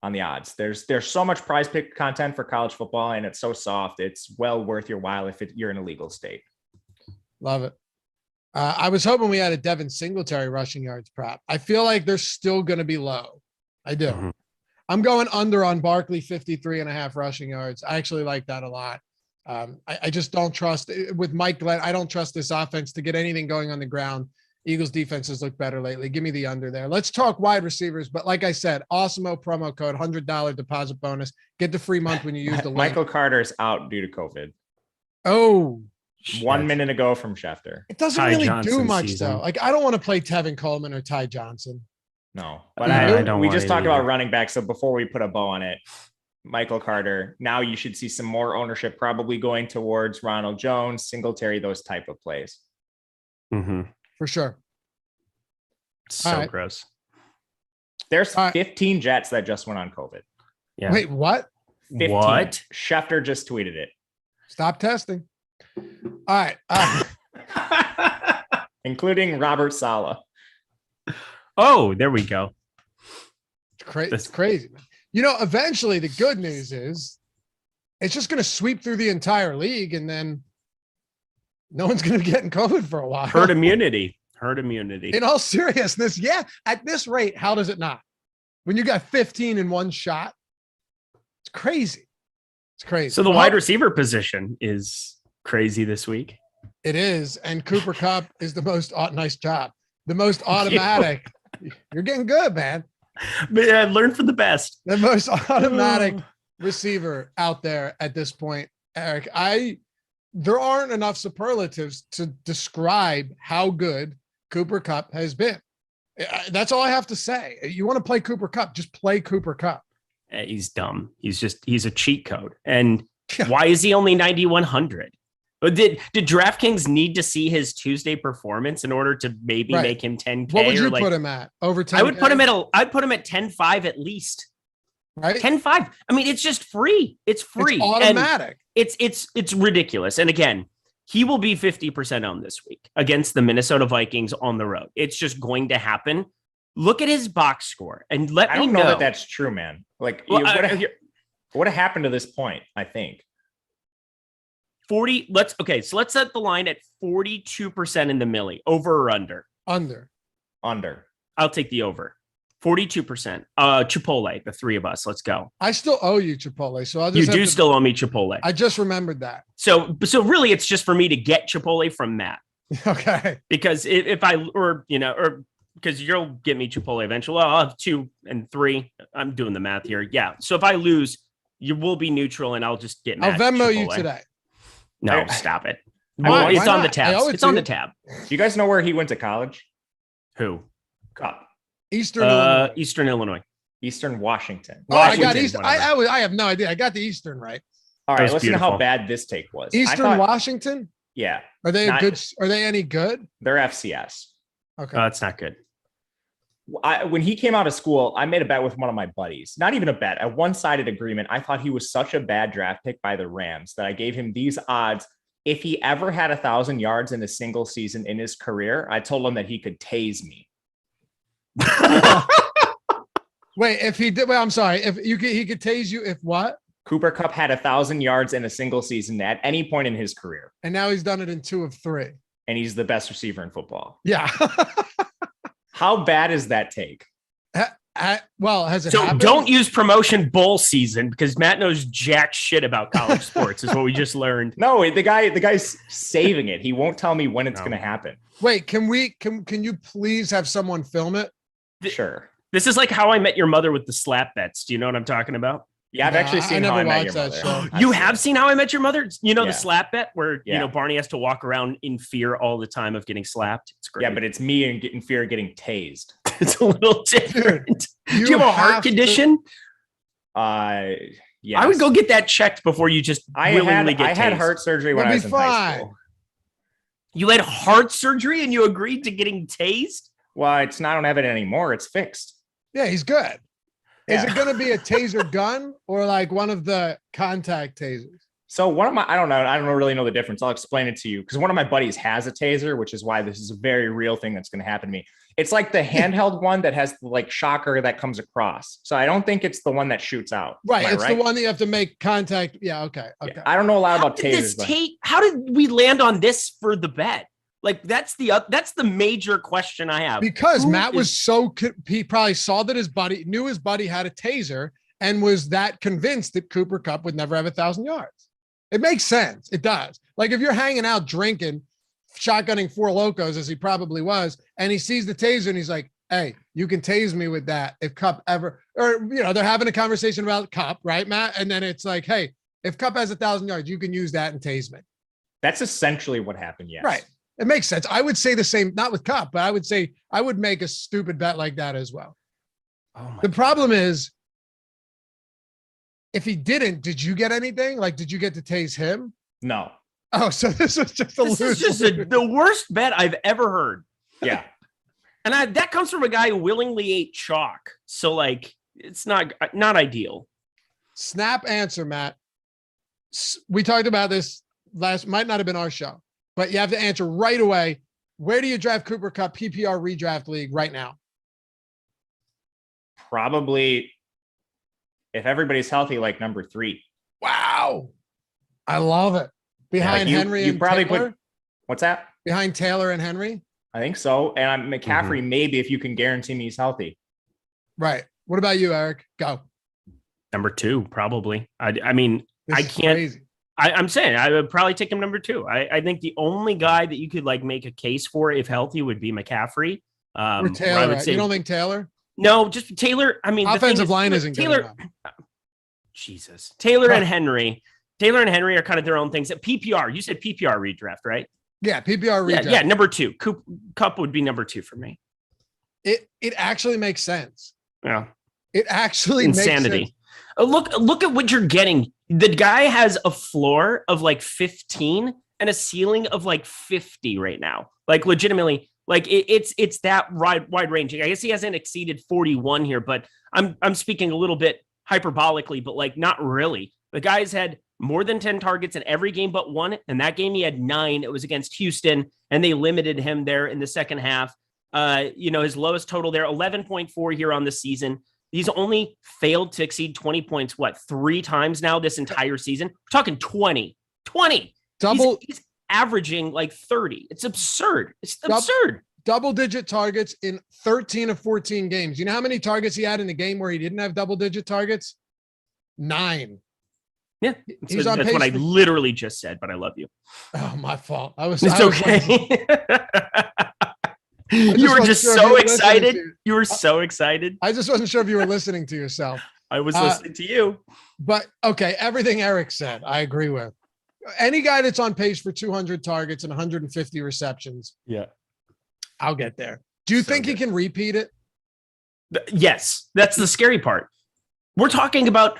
on the odds. There's so much prize pick content for college football, and it's so soft. It's well worth your while if you're in a legal state. Love it. I was hoping we had a Devin Singletary rushing yards prop. I feel like they're still going to be low. I do. Mm-hmm. I'm going under on Barkley, 53.5 rushing yards. I actually like that a lot. I just don't trust with Mike Glenn. I don't trust this offense to get anything going on the ground. Eagles defenses look better lately. Give me the under there. Let's talk wide receivers. But like I said, Awesemo promo code, $100 deposit bonus. Get the free month when you use the link. Michael Carter's out due to COVID. Oh, 1 minute ago from Schefter. It doesn't really do much though. Like I don't want to play Tevin Coleman or Ty Johnson. No, but I don't. We just talked about running back. So before we put a bow on it, Michael Carter. Now you should see some more ownership probably going towards Ronald Jones, Singletary, those type of plays. Mm-hmm. For sure. So gross. There's 15 Jets that just went on COVID. Yeah. Wait, what? 15. What? Schefter just tweeted it. Stop testing. All right. Including Robert Saleh. Oh, there we go. It's crazy. Man. You know, eventually the good news is it's just going to sweep through the entire league, and then no one's going to be getting COVID for a while. Herd immunity. Herd immunity. In all seriousness, yeah. At this rate, how does it not? When you got 15 in one shot, it's crazy. It's crazy. So the wide receiver position is crazy this week. It is. And Cooper Kupp is the most nice job. The most automatic. You're getting good, man. But learn from the best. The most automatic receiver out there at this point, Eric. There aren't enough superlatives to describe how good Cooper Kupp has been. That's all I have to say. You want to play Cooper Kupp, just play Cooper Kupp. He's dumb. He's a cheat code. And why is he only 9,100? Did DraftKings need to see his Tuesday performance in order to maybe make him 10K? What would you put him at? Over 10K? I'd put him at 10.5 at least. Right? 10.5. I mean, it's just free. It's free. It's automatic. And it's ridiculous. And again, he will be 50% owned this week against the Minnesota Vikings on the road. It's just going to happen. Look at his box score and let me know. I don't know that that's true, man. Like, what have happened to this point, I think. 40. So let's set the line at 42% in the milli. Over or under? Under. I'll take the over. 42%. Chipotle, the three of us. Let's go. I still owe you Chipotle, so I'll just. Still owe me Chipotle. I just remembered that. So really, it's just for me to get Chipotle from Matt. Okay. Because because you'll get me Chipotle eventually. Well, I'll have 2 and 3. I'm doing the math here. Yeah. So if I lose, you will be neutral, and I'll just get Matt. I'll Venmo Chipotle. you today. No, stop it. It's on the tab. It's on the tab. Do you guys know where he went to college? Who? Kupp. Eastern Illinois. Eastern Illinois. Eastern Washington. I got Eastern. I have no idea. I got the Eastern right. All right, listen to how bad this take was. Eastern Washington? Yeah. Are they any good? They're FCS. Okay. That's not good. When he came out of school, I made a bet with one of my buddies. Not even a bet, a one-sided agreement. I thought he was such a bad draft pick by the Rams that I gave him these odds. If he ever had 1,000 yards in a single season in his career, I told him that he could tase me. Wait, if he did, well, I'm sorry. If he could tase you. If what? Cooper Kupp had 1,000 yards in a single season at any point in his career. And now he's done it in 2 of 3. And he's the best receiver in football. Yeah. How bad is that take? Well, has it so happened? Don't use promotion bowl season because Matt knows jack shit about college sports is what we just learned. No, the guy's saving it. He won't tell me when it's going to happen. Wait, can you please have someone film it? Sure. This is like How I Met Your Mother with the slap bets. Do you know what I'm talking about? Yeah, I've actually seen How I Met Your Mother. Show. You have seen How I Met Your Mother? You know, Yeah. the slap bet where, Yeah. you know, Barney has to walk around in fear all the time of getting slapped. It's great. Yeah, but it's me in fear of getting tased. It's a little different. Do you you have a have heart to- condition? Yes. I would go get that checked before you just willingly get I had tased. heart surgery when You'll I be was in high fine. school. You had heart surgery and you agreed to getting tased? Well, I don't have it anymore. It's fixed. Yeah, he's good. Is Yeah. it going to be a taser gun or like one of the contact tasers? So one of my, I don't really know the difference. I'll explain it to you because one of my buddies has a taser, which is why this is a very real thing that's going to happen to me. It's like the handheld one that has the like shocker that comes across. So I don't think it's the one that shoots out. Right. Am I It's the one that you have to make contact. Yeah. Okay. Okay. Yeah, I don't know a lot about How did this tasers. how did we land on this for the bet? Like that's the major question I have. Because Who Matt was is- he probably saw that knew his buddy had a taser and was that convinced that Cooper Kupp would never have 1,000 yards. It makes sense. It does. Like if you're hanging out drinking, shotgunning 4 Locos as he probably was, and he sees the taser and he's like, hey, you can tase me with that if Kupp ever, or, you know, they're having a conversation about Kupp, right, Matt? And then it's like, hey, if Kupp has 1,000 yards, you can use that and tase me. That's essentially what happened. Yes. Right. It makes sense. I would say the same, not with Kupp, but I would say I would make a stupid bet like that as well. Oh my The problem is, if he didn't, did you get anything? Like, did you get to tase him? No. Oh, so this was just a This is lose. just the worst bet I've ever heard. Yeah. And that comes from a guy who willingly ate chalk. So like, it's not ideal. Snap answer, Matt. We talked about this might not have been our show, but you have to answer right away. Where do you draft Cooper Kupp PPR redraft league right now? Probably if everybody's healthy, like number 3. Wow. I love it. Behind you- Henry you and probably Taylor? put- What's that? Behind Taylor and Henry? I think so. And I'm McCaffrey, maybe if you can guarantee me he's healthy. Right. What about you, Eric? Go. Number 2, probably. I mean, This I is can't. crazy. I'm saying I would probably take him number 2. I think the only guy that you could like make a case for if healthy would be McCaffrey. Or I Taylor. would say You don't think Taylor? no, just Taylor. I mean, the thing Offensive is, line isn't good Taylor. enough. Jesus, Taylor and Henry. Taylor and Henry are kind of their own things. At PPR, you said PPR redraft, right? Yeah, PPR redraft. Yeah, number 2. Kupp would be number 2 for me. It actually makes sense. Yeah, It actually insanity. makes sense. Look at what you're getting. The guy has a floor of like 15 and a ceiling of like 50 right now. Like legitimately, like it's that wide ranging. I guess he hasn't exceeded 41 here, but I'm speaking a little bit hyperbolically, but like not really. The guy's had more than 10 targets in every game but one, and that game he had 9. It was against Houston, and they limited him there in the second half. His lowest total there, 11.4 here on the season. He's only failed to exceed 20 points, 3 times now this entire season? We're talking 20. He's averaging like 30. It's absurd. It's absurd. Double-digit targets in 13 of 14 games. You know how many targets he had in the game where he didn't have double-digit targets? 9. Yeah, He's on that's pace what I for- literally just said, but I love you. Oh, my fault. It's okay. You were just so excited. You were so excited. I just wasn't sure if you were listening to yourself. I was listening to you. But okay, everything Eric said, I agree with. Any guy that's on pace for 200 targets and 150 receptions, Yeah. I'll get there. Do you think he can repeat it? Yes, that's the scary part. We're talking about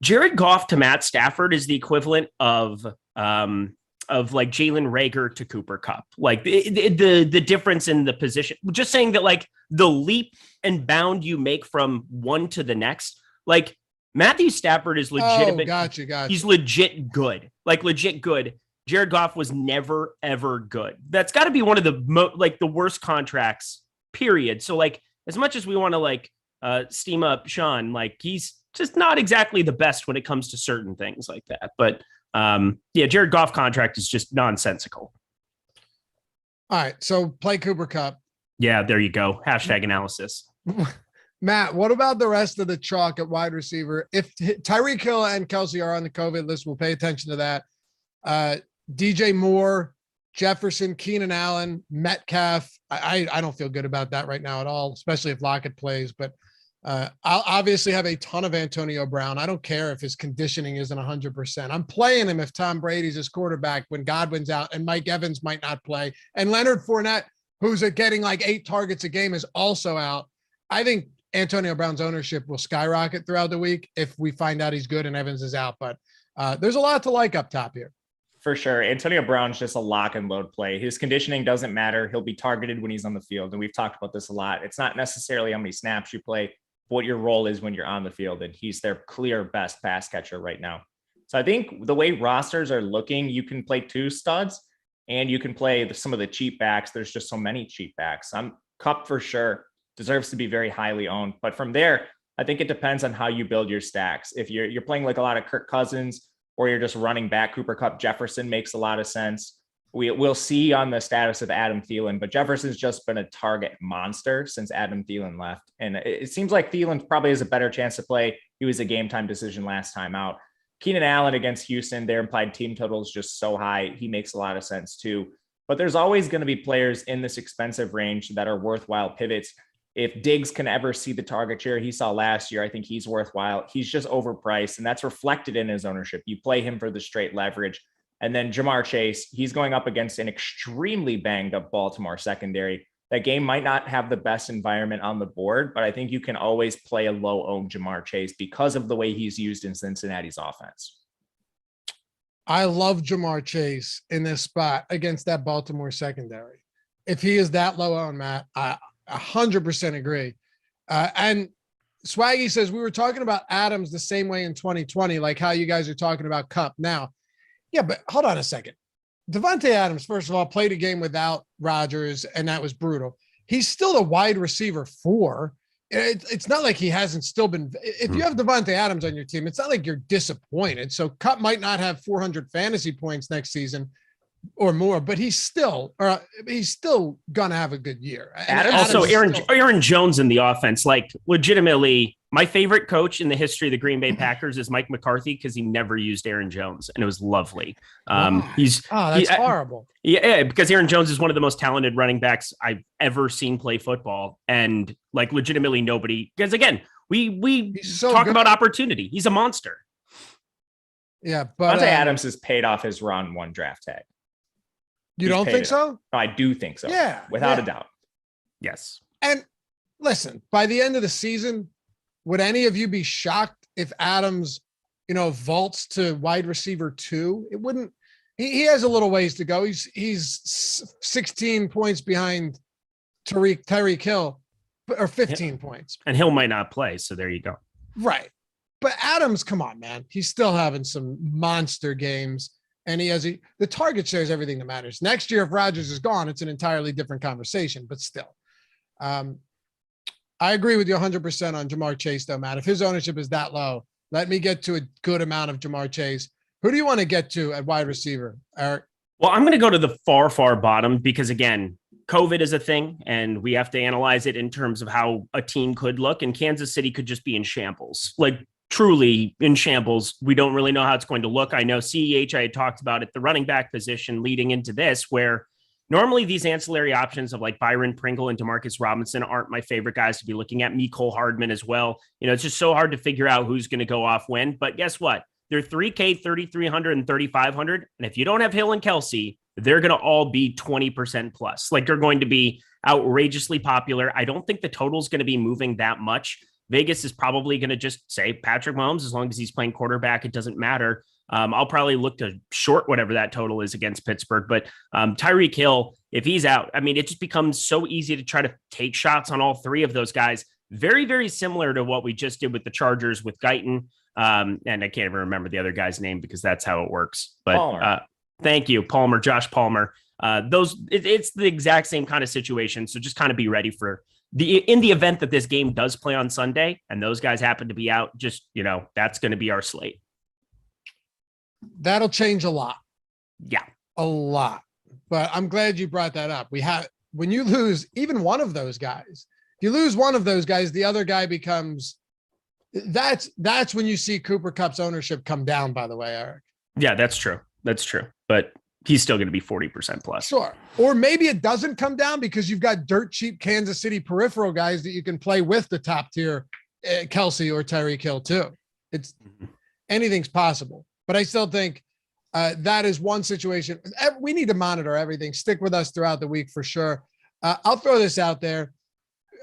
Jared Goff to Matt Stafford is the equivalent of like Jalen Reagor to Cooper Kupp. Like the difference in the position. Just saying that like the leap and bound you make from one to the next. Like Matthew Stafford is legitimate. Oh, gotcha. He's legit good. Like legit good. Jared Goff was never, ever good. That's got to be one of the the worst contracts, period. So like as much as we want to like steam up Sean, like he's just not exactly the best when it comes to certain things like that. But yeah, Jared Goff contract is just nonsensical. All right, so play Cooper Kupp. Yeah, there you go. Hashtag analysis. Matt, what about the rest of the chalk at wide receiver? If Tyreek Hill and Kelsey are on the COVID list, we'll pay attention to that. DJ Moore, Jefferson, Keenan Allen, Metcalf. I don't feel good about that right now at all, especially if Lockett plays. But I'll obviously have a ton of Antonio Brown. I don't care if his conditioning isn't 100%. I'm playing him if Tom Brady's his quarterback when Godwin's out and Mike Evans might not play. And Leonard Fournette, who's getting like 8 targets a game, is also out. I think Antonio Brown's ownership will skyrocket throughout the week if we find out he's good and Evans is out. But there's a lot to like up top here. For sure. Antonio Brown's just a lock and load play. His conditioning doesn't matter. He'll be targeted when he's on the field. And we've talked about this a lot. It's not necessarily how many snaps you play, but what your role is when you're on the field. And he's their clear best pass catcher right now. So I think the way rosters are looking, you can play 2 studs and you can play some of the cheap backs. There's just so many cheap backs. Kupp for sure deserves to be very highly owned. But from there, I think it depends on how you build your stacks. If you're playing like a lot of Kirk Cousins, or you're just running back Cooper Kupp, Jefferson makes a lot of sense. We'll see on the status of Adam Thielen, but Jefferson's just been a target monster since Adam Thielen left. And it seems like Thielen probably has a better chance to play. He was a game time decision last time out. Keenan Allen against Houston, their implied team total is just so high. He makes a lot of sense too. But there's always going to be players in this expensive range that are worthwhile pivots. If Diggs can ever see the target share he saw last year, I think he's worthwhile. He's just overpriced, and that's reflected in his ownership. You play him for the straight leverage. And then Jamar Chase, he's going up against an extremely banged up Baltimore secondary. That game might not have the best environment on the board, but I think you can always play a low-owned Jamar Chase because of the way he's used in Cincinnati's offense. I love Jamar Chase in this spot against that Baltimore secondary. If he is that low-owned, Matt, I 100% agree. And Swaggy says, we were talking about Adams the same way in 2020, like how you guys are talking about Kupp now. Yeah, but hold on a second. Devontae Adams, first of all, played a game without Rodgers, and that was brutal. He's still a wide receiver 4. It's not like he hasn't still been. If you have Devontae Adams on your team, it's not like you're disappointed. So Kupp might not have 400 fantasy points next season or more, but he's still gonna have a good year. Also, Aaron Jones in the offense, like legitimately, my favorite coach in the history of the Green Bay Packers is Mike McCarthy because he never used Aaron Jones, and it was lovely. That's horrible. Yeah, because Aaron Jones is one of the most talented running backs I've ever seen play football, and like legitimately nobody. Because again, we talk about opportunity. He's a monster. Yeah, but Devontae Adams has paid off his round 1 draft tag. You don't think so? No, I do think so. Yeah. Without a doubt. Yes. And listen, by the end of the season, would any of you be shocked if Adams, vaults to wide receiver 2? It wouldn't. He has a little ways to go. He's 16 points behind Tyreek Hill, or 15 points. And Hill might not play, so there you go. Right. But Adams, come on, man. He's still having some monster games. And the target share is everything that matters. Next year, if Rodgers is gone, it's an entirely different conversation, but still. I agree with you 100% on Jamar Chase, though, Matt. If his ownership is that low, let me get to a good amount of Jamar Chase. Who do you want to get to at wide receiver, Eric? Well, I'm going to go to the far, far bottom because, again, COVID is a thing, and we have to analyze it in terms of how a team could look, and Kansas City could just be in shambles. Like, truly in shambles. We don't really know how it's going to look. I know CEH, I had talked about at the running back position leading into this, where normally these ancillary options of like Byron Pringle and Demarcus Robinson aren't my favorite guys to be looking at. Mecole Hardman as well. It's just so hard to figure out who's going to go off when. But guess what? They're 3K, 3,300, and 3,500. And if you don't have Hill and Kelsey, they're going to all be 20% plus. Like they're going to be outrageously popular. I don't think the total is going to be moving that much. Vegas is probably going to just say Patrick Mahomes, as long as he's playing quarterback, it doesn't matter. I'll probably look to short whatever that total is against Pittsburgh. But Tyreek Hill, if he's out, I mean, it just becomes so easy to try to take shots on all 3 of those guys. Very, very similar to what we just did with the Chargers with Guyton. And I can't even remember the other guy's name because that's how it works. But thank you, Palmer, Josh Palmer. It's the exact same kind of situation. So just kind of be ready for in the event that this game does play on Sunday and those guys happen to be out, just, that's going to be our slate. That'll change a lot. Yeah. A lot. But I'm glad you brought that up. When you lose even one of those guys, if you lose one of those guys, the other guy becomes, that's when you see Cooper Kupp's ownership come down, by the way, Eric. Yeah, that's true. That's true. But he's still going to be 40% plus. Sure. Or maybe it doesn't come down because you've got dirt cheap Kansas City peripheral guys that you can play with the top tier Kelsey or Tyreek Hill too. Anything's possible. But I still think that is one situation. We need to monitor everything. Stick with us throughout the week for sure. I'll throw this out there.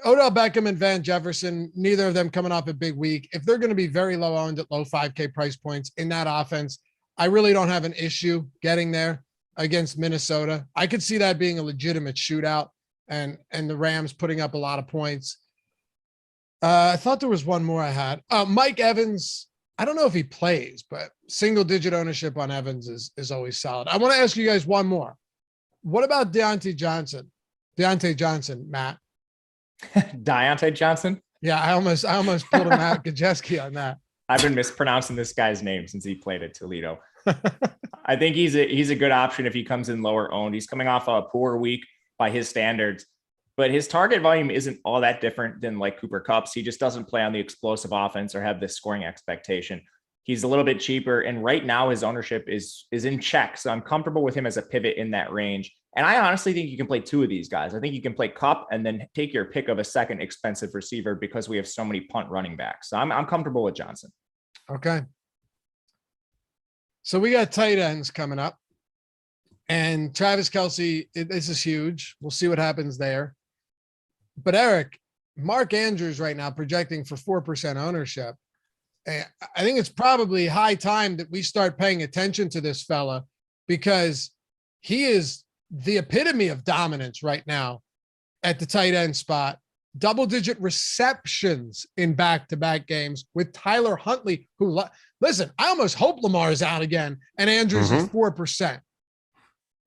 Odell Beckham and Van Jefferson, neither of them coming off a big week. If they're going to be very low owned at low 5K price points in that offense, I really don't have an issue getting there against Minnesota. I could see that being a legitimate shootout and the Rams putting up a lot of points. I thought there was one more I had. Mike Evans. I don't know if he plays, but single digit ownership on Evans is always solid. I want to ask you guys one more. What about Deontay Johnson, Matt? Deontay Johnson? Yeah, I almost pulled a Matt Gajeski on that. I've been mispronouncing this guy's name since he played at Toledo. I think he's a good option if he comes in lower owned. He's coming off a poor week by his standards, but his target volume isn't all that different than like Cooper Kupp's. He just doesn't play on the explosive offense or have this scoring expectation. He's a little bit cheaper, and right now his ownership is in check. So I'm comfortable with him as a pivot in that range. And I honestly think you can play two of these guys. I think you can play Kupp and then take your pick of a second expensive receiver because we have so many punt running backs. So I'm comfortable with Johnson. Okay. So we got tight ends coming up, and Travis Kelce, this is huge. We'll see what happens there. But Eric, Mark Andrews right now projecting for 4% ownership. And I think it's probably high time that we start paying attention to this fella because he is the epitome of dominance right now at the tight end spot. Double-digit receptions in back-to-back games with Tyler Huntley, who, listen, I almost hope Lamar is out again, and Andrews is 4%.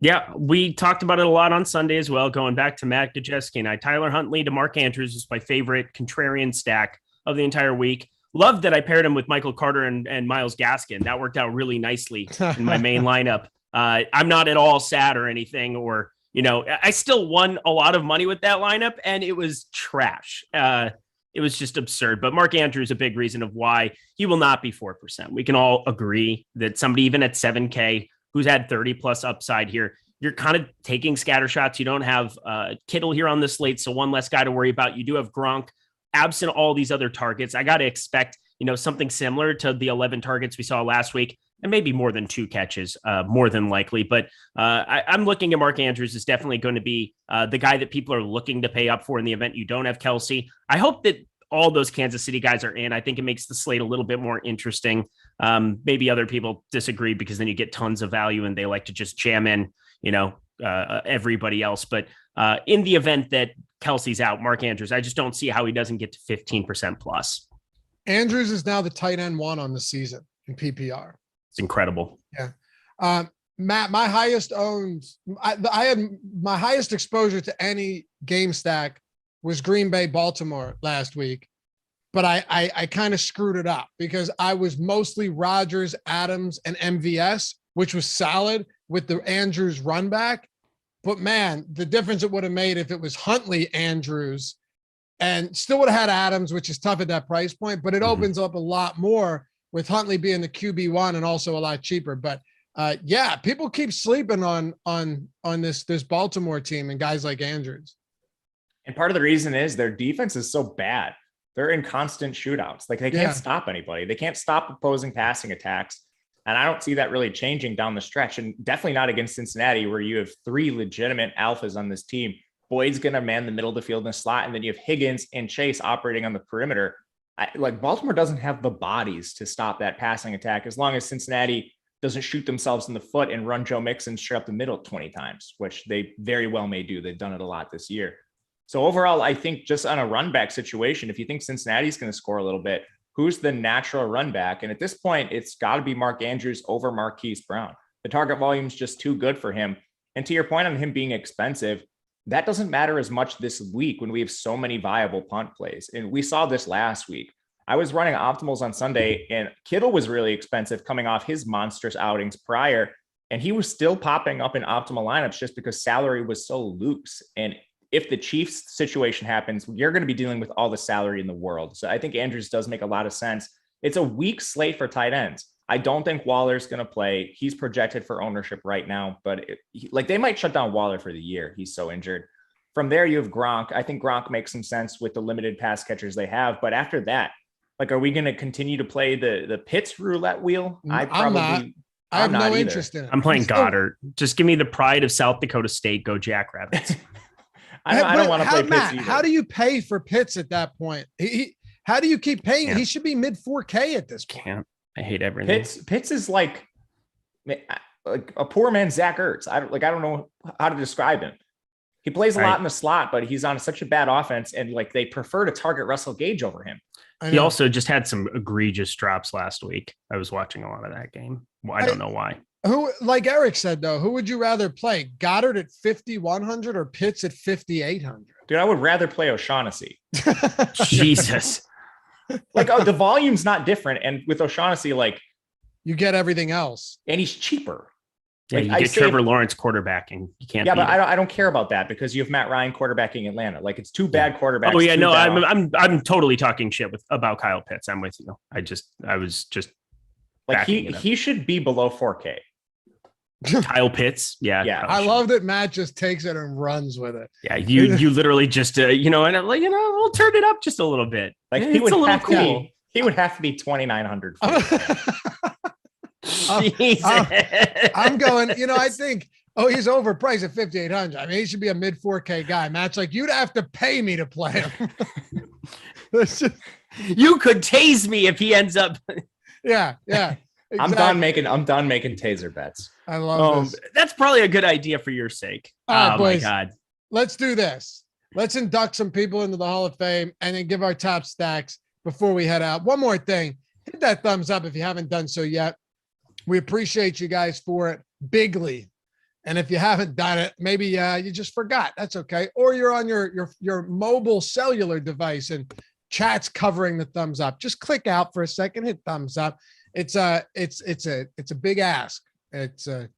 Yeah, we talked about it a lot on Sunday as well, going back to Matt Gajeski and I. Tyler Huntley to Mark Andrews is my favorite contrarian stack of the entire week. Love that I paired him with Michael Carter and Myles Gaskin. That worked out really nicely in my main lineup. I'm not at all sad or anything, or, I still won a lot of money with that lineup, and it was trash. It was just absurd. But Mark Andrews, a big reason of why he will not be 4%. We can all agree that somebody even at 7K who's had 30 plus upside here, you're kind of taking scatter shots. You don't have Kittle here on the slate, so one less guy to worry about. You do have Gronk. Absent all these other targets, I got to expect, something similar to the 11 targets we saw last week, and maybe more than 2 catches, more than likely. But I'm looking at Mark Andrews as definitely going to be the guy that people are looking to pay up for in the event you don't have Kelsey. I hope that all those Kansas City guys are in. I think it makes the slate a little bit more interesting. Maybe other people disagree because then you get tons of value and they like to just jam in, everybody else. But in the event that Kelsey's out, Mark Andrews, I just don't see how he doesn't get to 15% plus. Andrews is now the tight end 1 on the season in PPR. It's incredible. Yeah. Matt, my highest owned, I had my highest exposure to any game stack was Green Bay, Baltimore last week, but I kind of screwed it up because I was mostly Rodgers, Adams, and MVS, which was solid with the Andrews run back. But man, the difference it would have made if it was Huntley, Andrews, and still would have had Adams, which is tough at that price point, but it opens up a lot more with Huntley being the QB1 and also a lot cheaper. But yeah, people keep sleeping on this Baltimore team and guys like Andrews. And part of the reason is their defense is so bad. They're in constant shootouts. Like they can't stop anybody. They can't stop opposing passing attacks. And I don't see that really changing down the stretch, and definitely not against Cincinnati, where you have 3 legitimate alphas on this team. Boyd's going to man the middle of the field in the slot, and then you have Higgins and Chase operating on the perimeter. Baltimore doesn't have the bodies to stop that passing attack as long as Cincinnati doesn't shoot themselves in the foot and run Joe Mixon straight up the middle 20 times, which they very well may do. They've done it a lot this year. So overall, I think just on a run back situation, if you think Cincinnati's going to score a little bit, who's the natural run back? And at this point, it's got to be Mark Andrews over Marquise Brown. The target volume is just too good for him. And to your point on him being expensive, that doesn't matter as much this week when we have so many viable punt plays. And we saw this last week. I was running optimals on Sunday, and Kittle was really expensive coming off his monstrous outings prior. And he was still popping up in optimal lineups just because salary was so loose. And if the Chiefs situation happens, you're going to be dealing with all the salary in the world. So I think Andrews does make a lot of sense. It's a weak slate for tight ends. I don't think Waller's going to play. He's projected for ownership right now, but they might shut down Waller for the year. He's so injured. From there, you have Gronk. I think Gronk makes some sense with the limited pass catchers they have. But after that, are we going to continue to play the Pitts roulette wheel? I have no interest in it. I'm playing Goddard. Just give me the pride of South Dakota State. Go Jackrabbits. I don't want to play Pitts either. How do you pay for Pitts at that point? How do you keep paying? He should be mid 4K at this point. I hate everything. Pitts is like a poor man's Zach Ertz. I don't know how to describe him. He plays a lot in the slot, but he's on such a bad offense, and they prefer to target Russell Gage over him. He also just had some egregious drops last week. I was watching a lot of that game. Well, I don't know why. Who, like Eric said, though, who would you rather play? Goddard at 5,100 or Pitts at 5,800? Dude, I would rather play O'Shaughnessy. Jesus. The volume's not different. And with O'Shaughnessy, you get everything else. And he's cheaper. Yeah, you get Trevor Lawrence quarterbacking. You can't. Yeah, but I don't care about that because you have Matt Ryan quarterbacking Atlanta. It's two bad quarterbacks. Oh yeah, no, I'm totally talking shit about Kyle Pitts. I'm with you. I was just he should be below 4K. Kyle Pitts, yeah. I love that Matt just takes it and runs with it. Yeah, you literally just and I'm like, we'll turn it up just a little bit. He would have cool. He would have to be 2,900. I'm going, I think, he's overpriced at 5,800. I mean, he should be a mid 4K guy. Matt's like, you'd have to pay me to play him. You could tase me if he ends up. Yeah. Exactly. I'm done making taser bets. I love this. That's probably a good idea for your sake. Boys, my God. Let's do this. Let's induct some people into the Hall of Fame and then give our top stacks before we head out. One more thing. Hit that thumbs up if you haven't done so yet. We appreciate you guys for it bigly. And if you haven't done it, maybe you just forgot. That's okay. Or you're on your mobile cellular device and chat's covering the thumbs up. Just click out for a second, hit thumbs up. It's a big ask. It's a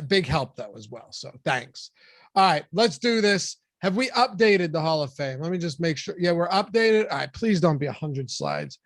big help though as well. So thanks. All right, let's do this. Have we updated the Hall of Fame? Let me just make sure. Yeah, we're updated. All right, please don't be 100 slides.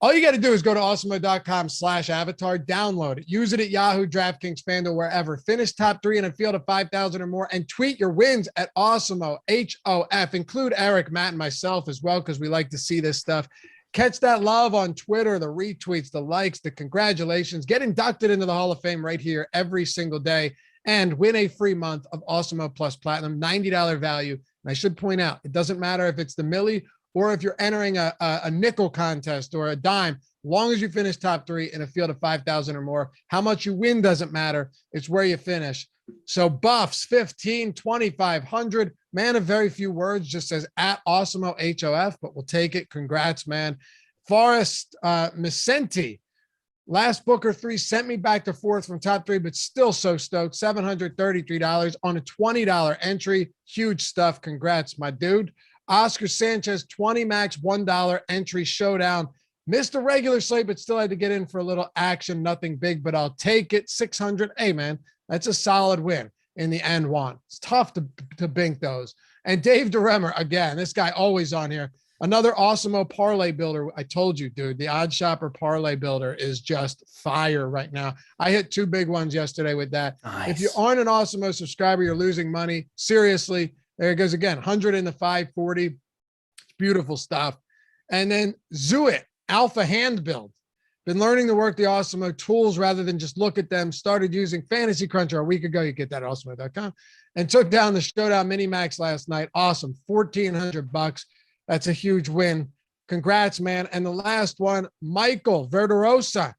All you got to do is go to awesemo.com/avatar, download it, use it at Yahoo, DraftKings, FanDuel, wherever. Finish top 3 in a field of 5,000 or more, and tweet your wins at Awesemo, HOF. Include Eric, Matt, and myself as well, because we like to see this stuff. Catch that love on Twitter, the retweets, the likes, the congratulations. Get inducted into the Hall of Fame right here every single day and win a free month of Awesemo Plus Platinum, $90 value. And I should point out, it doesn't matter if it's the Millie or if you're entering a nickel contest or a dime, long as you finish top 3 in a field of 5,000 or more. How much you win doesn't matter. It's where you finish. So Buffs, 15, 2,500. Man of very few words, just says at Awesemo HOF, but we'll take it. Congrats, man. Forrest Micenti, last Booker 3 sent me back to 4th from top 3, but still so stoked. $733 on a $20 entry. Huge stuff. Congrats, my dude. Oscar Sanchez, 20 max, $1 entry showdown. Missed a regular slate, but still had to get in for a little action. Nothing big, but I'll take it. 600. Hey, man, that's a solid win in the end one. It's tough to bink those. And Dave DeRemer, again, this guy always on here. Another Awesemo parlay builder. I told you, dude, the Odd Shopper parlay builder is just fire right now. I hit 2 big ones yesterday with that. Nice. If you aren't an Awesemo subscriber, you're losing money. Seriously. There it goes again, 100 in the 540. It's beautiful stuff. And then Zuit, Alpha Hand Build. Been learning to work the Awesemo tools rather than just look at them. Started using Fantasy Cruncher a week ago. You get that at awesemo.com. And took down the Showdown Mini Max last night. Awesome. $1,400. That's a huge win. Congrats, man. And the last one, Michael Verderosa,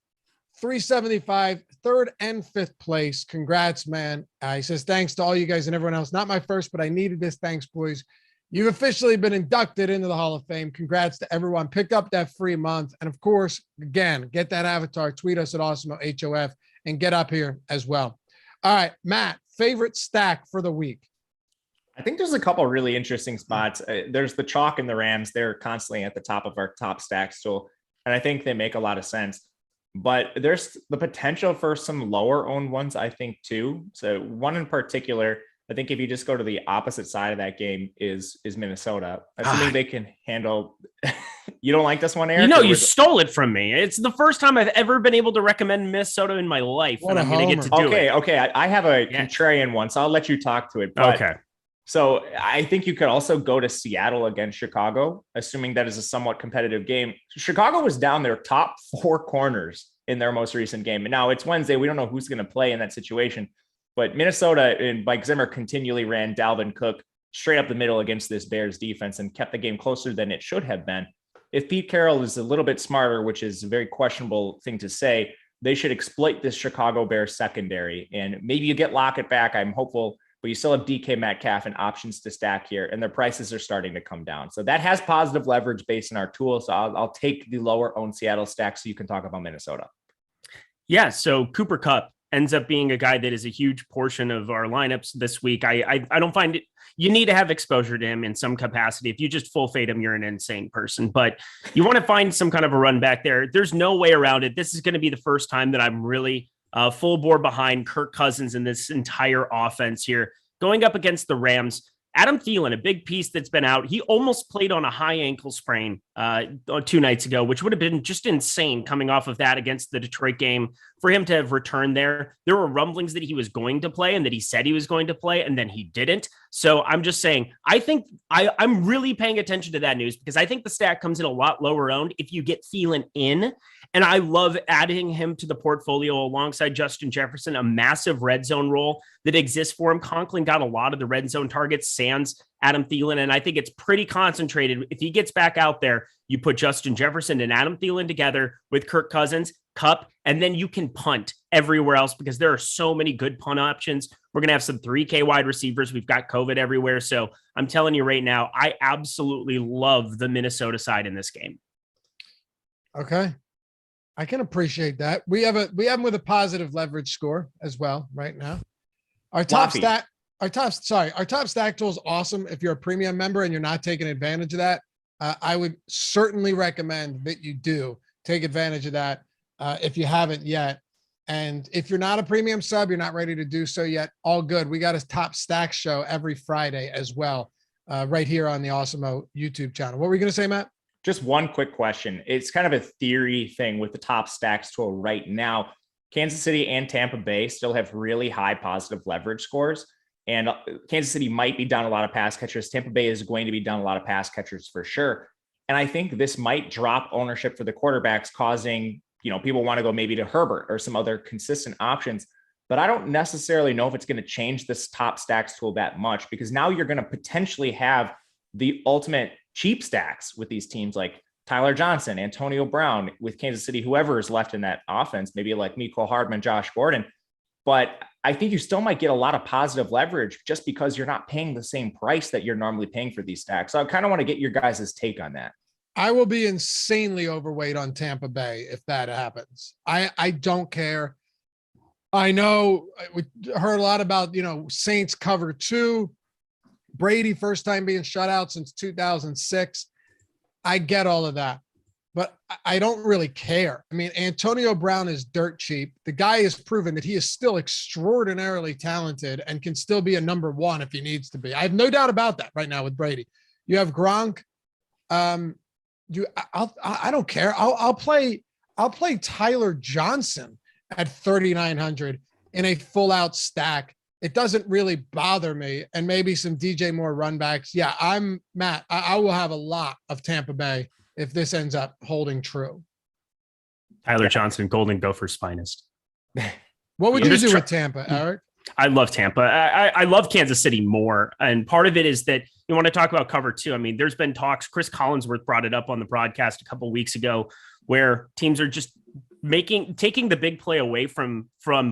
375, 3rd and 5th place. Congrats, man. He says, thanks to all you guys and everyone else. Not my first, but I needed this. Thanks, boys. You've officially been inducted into the Hall of Fame. Congrats to everyone. Pick up that free month. And of course, again, get that avatar. Tweet us at Awesemo HOF and get up here as well. All right, Matt, favorite stack for the week. I think there's a couple of really interesting spots. There's the chalk and the Rams. They're constantly at the top of our top stacks tool. And I think they make a lot of sense. But there's the potential for some lower owned ones, I think, too. So one in particular, I think if you just go to the opposite side of that game is Minnesota. Assuming they can handle. You don't like this one, Eric? You stole it from me. It's the first time I've ever been able to recommend Minnesota in my life. What and I'm going to get to do it. Okay. I have a contrarian one, so I'll let you talk to it. But, okay. So I think you could also go to Seattle against Chicago, assuming that is a somewhat competitive game. Chicago was down their top 4 corners in their most recent game. And now it's Wednesday. We don't know who's going to play in that situation. But Minnesota and Mike Zimmer continually ran Dalvin Cook straight up the middle against this Bears defense and kept the game closer than it should have been. If Pete Carroll is a little bit smarter, which is a very questionable thing to say, they should exploit this Chicago Bears secondary. And maybe you get Lockett back. I'm hopeful. But you still have DK Metcalf and options to stack here, and their prices are starting to come down. So that has positive leverage based on our tool. So I'll take the lower owned Seattle stack so you can talk about Minnesota. Yeah, so Cooper Kupp ends up being a guy that is a huge portion of our lineups this week. I don't find it. You need to have exposure to him in some capacity. If you just full fade him, you're an insane person. But you want to find some kind of a run back there. There's no way around it. This is going to be the first time that I'm really full bore behind Kirk Cousins in this entire offense here. Going up against the Rams, Adam Thielen, a big piece that's been out. He almost played on a high ankle sprain 2 nights ago, which would have been just insane coming off of that against the Detroit game for him to have returned there. There were rumblings that he was going to play and that he said he was going to play, and then he didn't. So I'm just saying, I think I'm really paying attention to that news because I think the stack comes in a lot lower owned if you get Thielen in. And I love adding him to the portfolio alongside Justin Jefferson, a massive red zone role that exists for him. Conklin got a lot of the red zone targets, sans Adam Thielen, and I think it's pretty concentrated. If he gets back out there, you put Justin Jefferson and Adam Thielen together with Kirk Cousins, Kupp, and then you can punt everywhere else because there are so many good punt options. We're going to have some 3K wide receivers. We've got COVID everywhere. So I'm telling you right now, I absolutely love the Minnesota side in this game. Okay. I can appreciate that. We have them with a positive leverage score as well right now. Our top stack tool is awesome. If you're a premium member and you're not taking advantage of that, I would certainly recommend that you do take advantage of that if you haven't yet. And if you're not a premium sub, you're not ready to do so yet, all good. We got a top stack show every Friday as well, right here on the Awesemo YouTube channel. What were you going to say, Matt? Just one quick question. It's kind of a theory thing with the top stacks tool right now. Kansas City and Tampa Bay still have really high positive leverage scores. And Kansas City might be down a lot of pass catchers. Tampa Bay is going to be down a lot of pass catchers for sure. And I think this might drop ownership for the quarterbacks, causing, people want to go maybe to Herbert or some other consistent options. But I don't necessarily know if it's going to change this top stacks tool that much, because now you're going to potentially have the ultimate cheap stacks with these teams like Tyler Johnson, Antonio Brown with Kansas City, whoever is left in that offense, maybe like Mecole Hardman, Josh Gordon. But I think you still might get a lot of positive leverage just because you're not paying the same price that you're normally paying for these stacks. So I kind of want to get your guys' take on that. I will be insanely overweight on Tampa Bay if that happens. I don't care. I know we heard a lot about, Saints cover 2. Brady first time being shut out since 2006. I get all of that, but I don't really care. I mean, Antonio Brown is dirt cheap. The guy has proven that he is still extraordinarily talented and can still be a number 1 if he needs to be. I have no doubt about that right now with Brady. You have Gronk. I don't care. I'll play Tyler Johnson at 3,900 in a full out stack. It doesn't really bother me, and maybe some DJ Moore runbacks. Yeah, I'm Matt. I will have a lot of Tampa Bay if this ends up holding true. Tyler Johnson, Golden Gopher's finest. What would you do with Tampa, Eric? I love Tampa. I love Kansas City more. And part of it is that you want to talk about cover 2. I mean, there's been talks. Chris Collinsworth brought it up on the broadcast a couple of weeks ago where teams are just taking the big play away from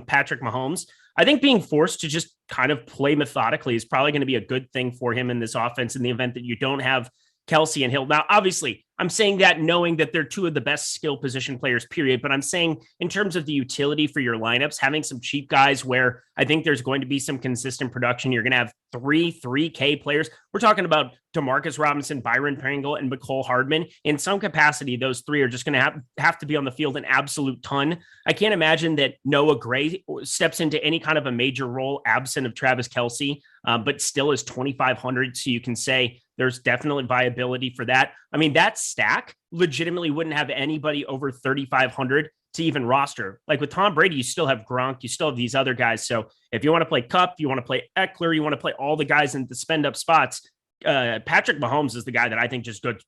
Patrick Mahomes. I think being forced to just kind of play methodically is probably going to be a good thing for him in this offense in the event that you don't have Kelsey and Hill. Now, obviously, I'm saying that knowing that they're two of the best skill position players, period. But I'm saying in terms of the utility for your lineups, having some cheap guys where I think there's going to be some consistent production. You're going to have 3K players. We're talking about DeMarcus Robinson, Byron Pringle, and McCole Hardman. In some capacity, those three are just going to have to be on the field an absolute ton. I can't imagine that Noah Gray steps into any kind of a major role absent of Travis Kelce, but still is 2,500. So you can say there's definitely viability for that. I mean, that stack legitimately wouldn't have anybody over 3,500 to even roster. Like with Tom Brady, you still have Gronk, you still have these other guys. So if you want to play Cup, you want to play Eckler, you want to play all the guys in the spend up spots, Patrick Mahomes is the guy that I think just goes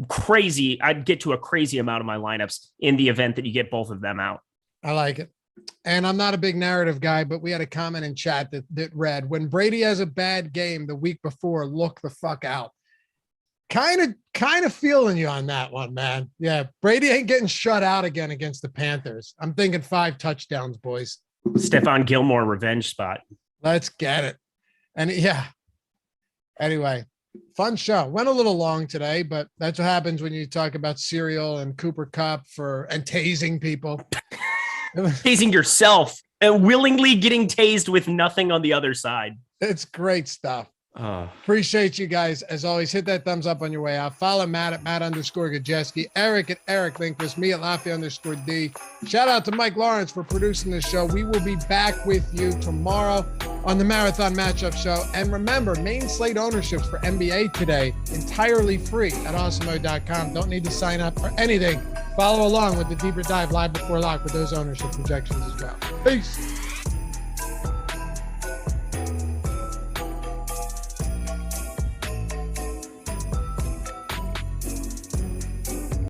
crazy. I'd get to a crazy amount of my lineups in the event that you get both of them out. I like it. And I'm not a big narrative guy, but we had a comment in chat that read, when Brady has a bad game the week before, look the fuck out. Kind of feeling you on that one, man. Yeah, Brady ain't getting shut out again against the Panthers. I'm thinking 5 touchdowns, boys. Stephon Gilmore revenge spot. Let's get it. And yeah. Anyway, fun show. Went a little long today, but that's what happens when you talk about cereal and Cooper Kupp and tasing people. Tasing yourself and willingly getting tased with nothing on the other side. It's great stuff. Appreciate you guys. As always, hit that thumbs up on your way out. Follow Matt at Matt_Gajeski, Eric at Eric Linkvis, me at Lafayette_D. Shout out to Mike Lawrence for producing this show. We will be back with you tomorrow on the Marathon Matchup Show. And remember, main slate ownerships for NBA today, entirely free at Awesemo.com. Don't need to sign up for anything. Follow along with the deeper dive live before lock with those ownership projections as well. Peace.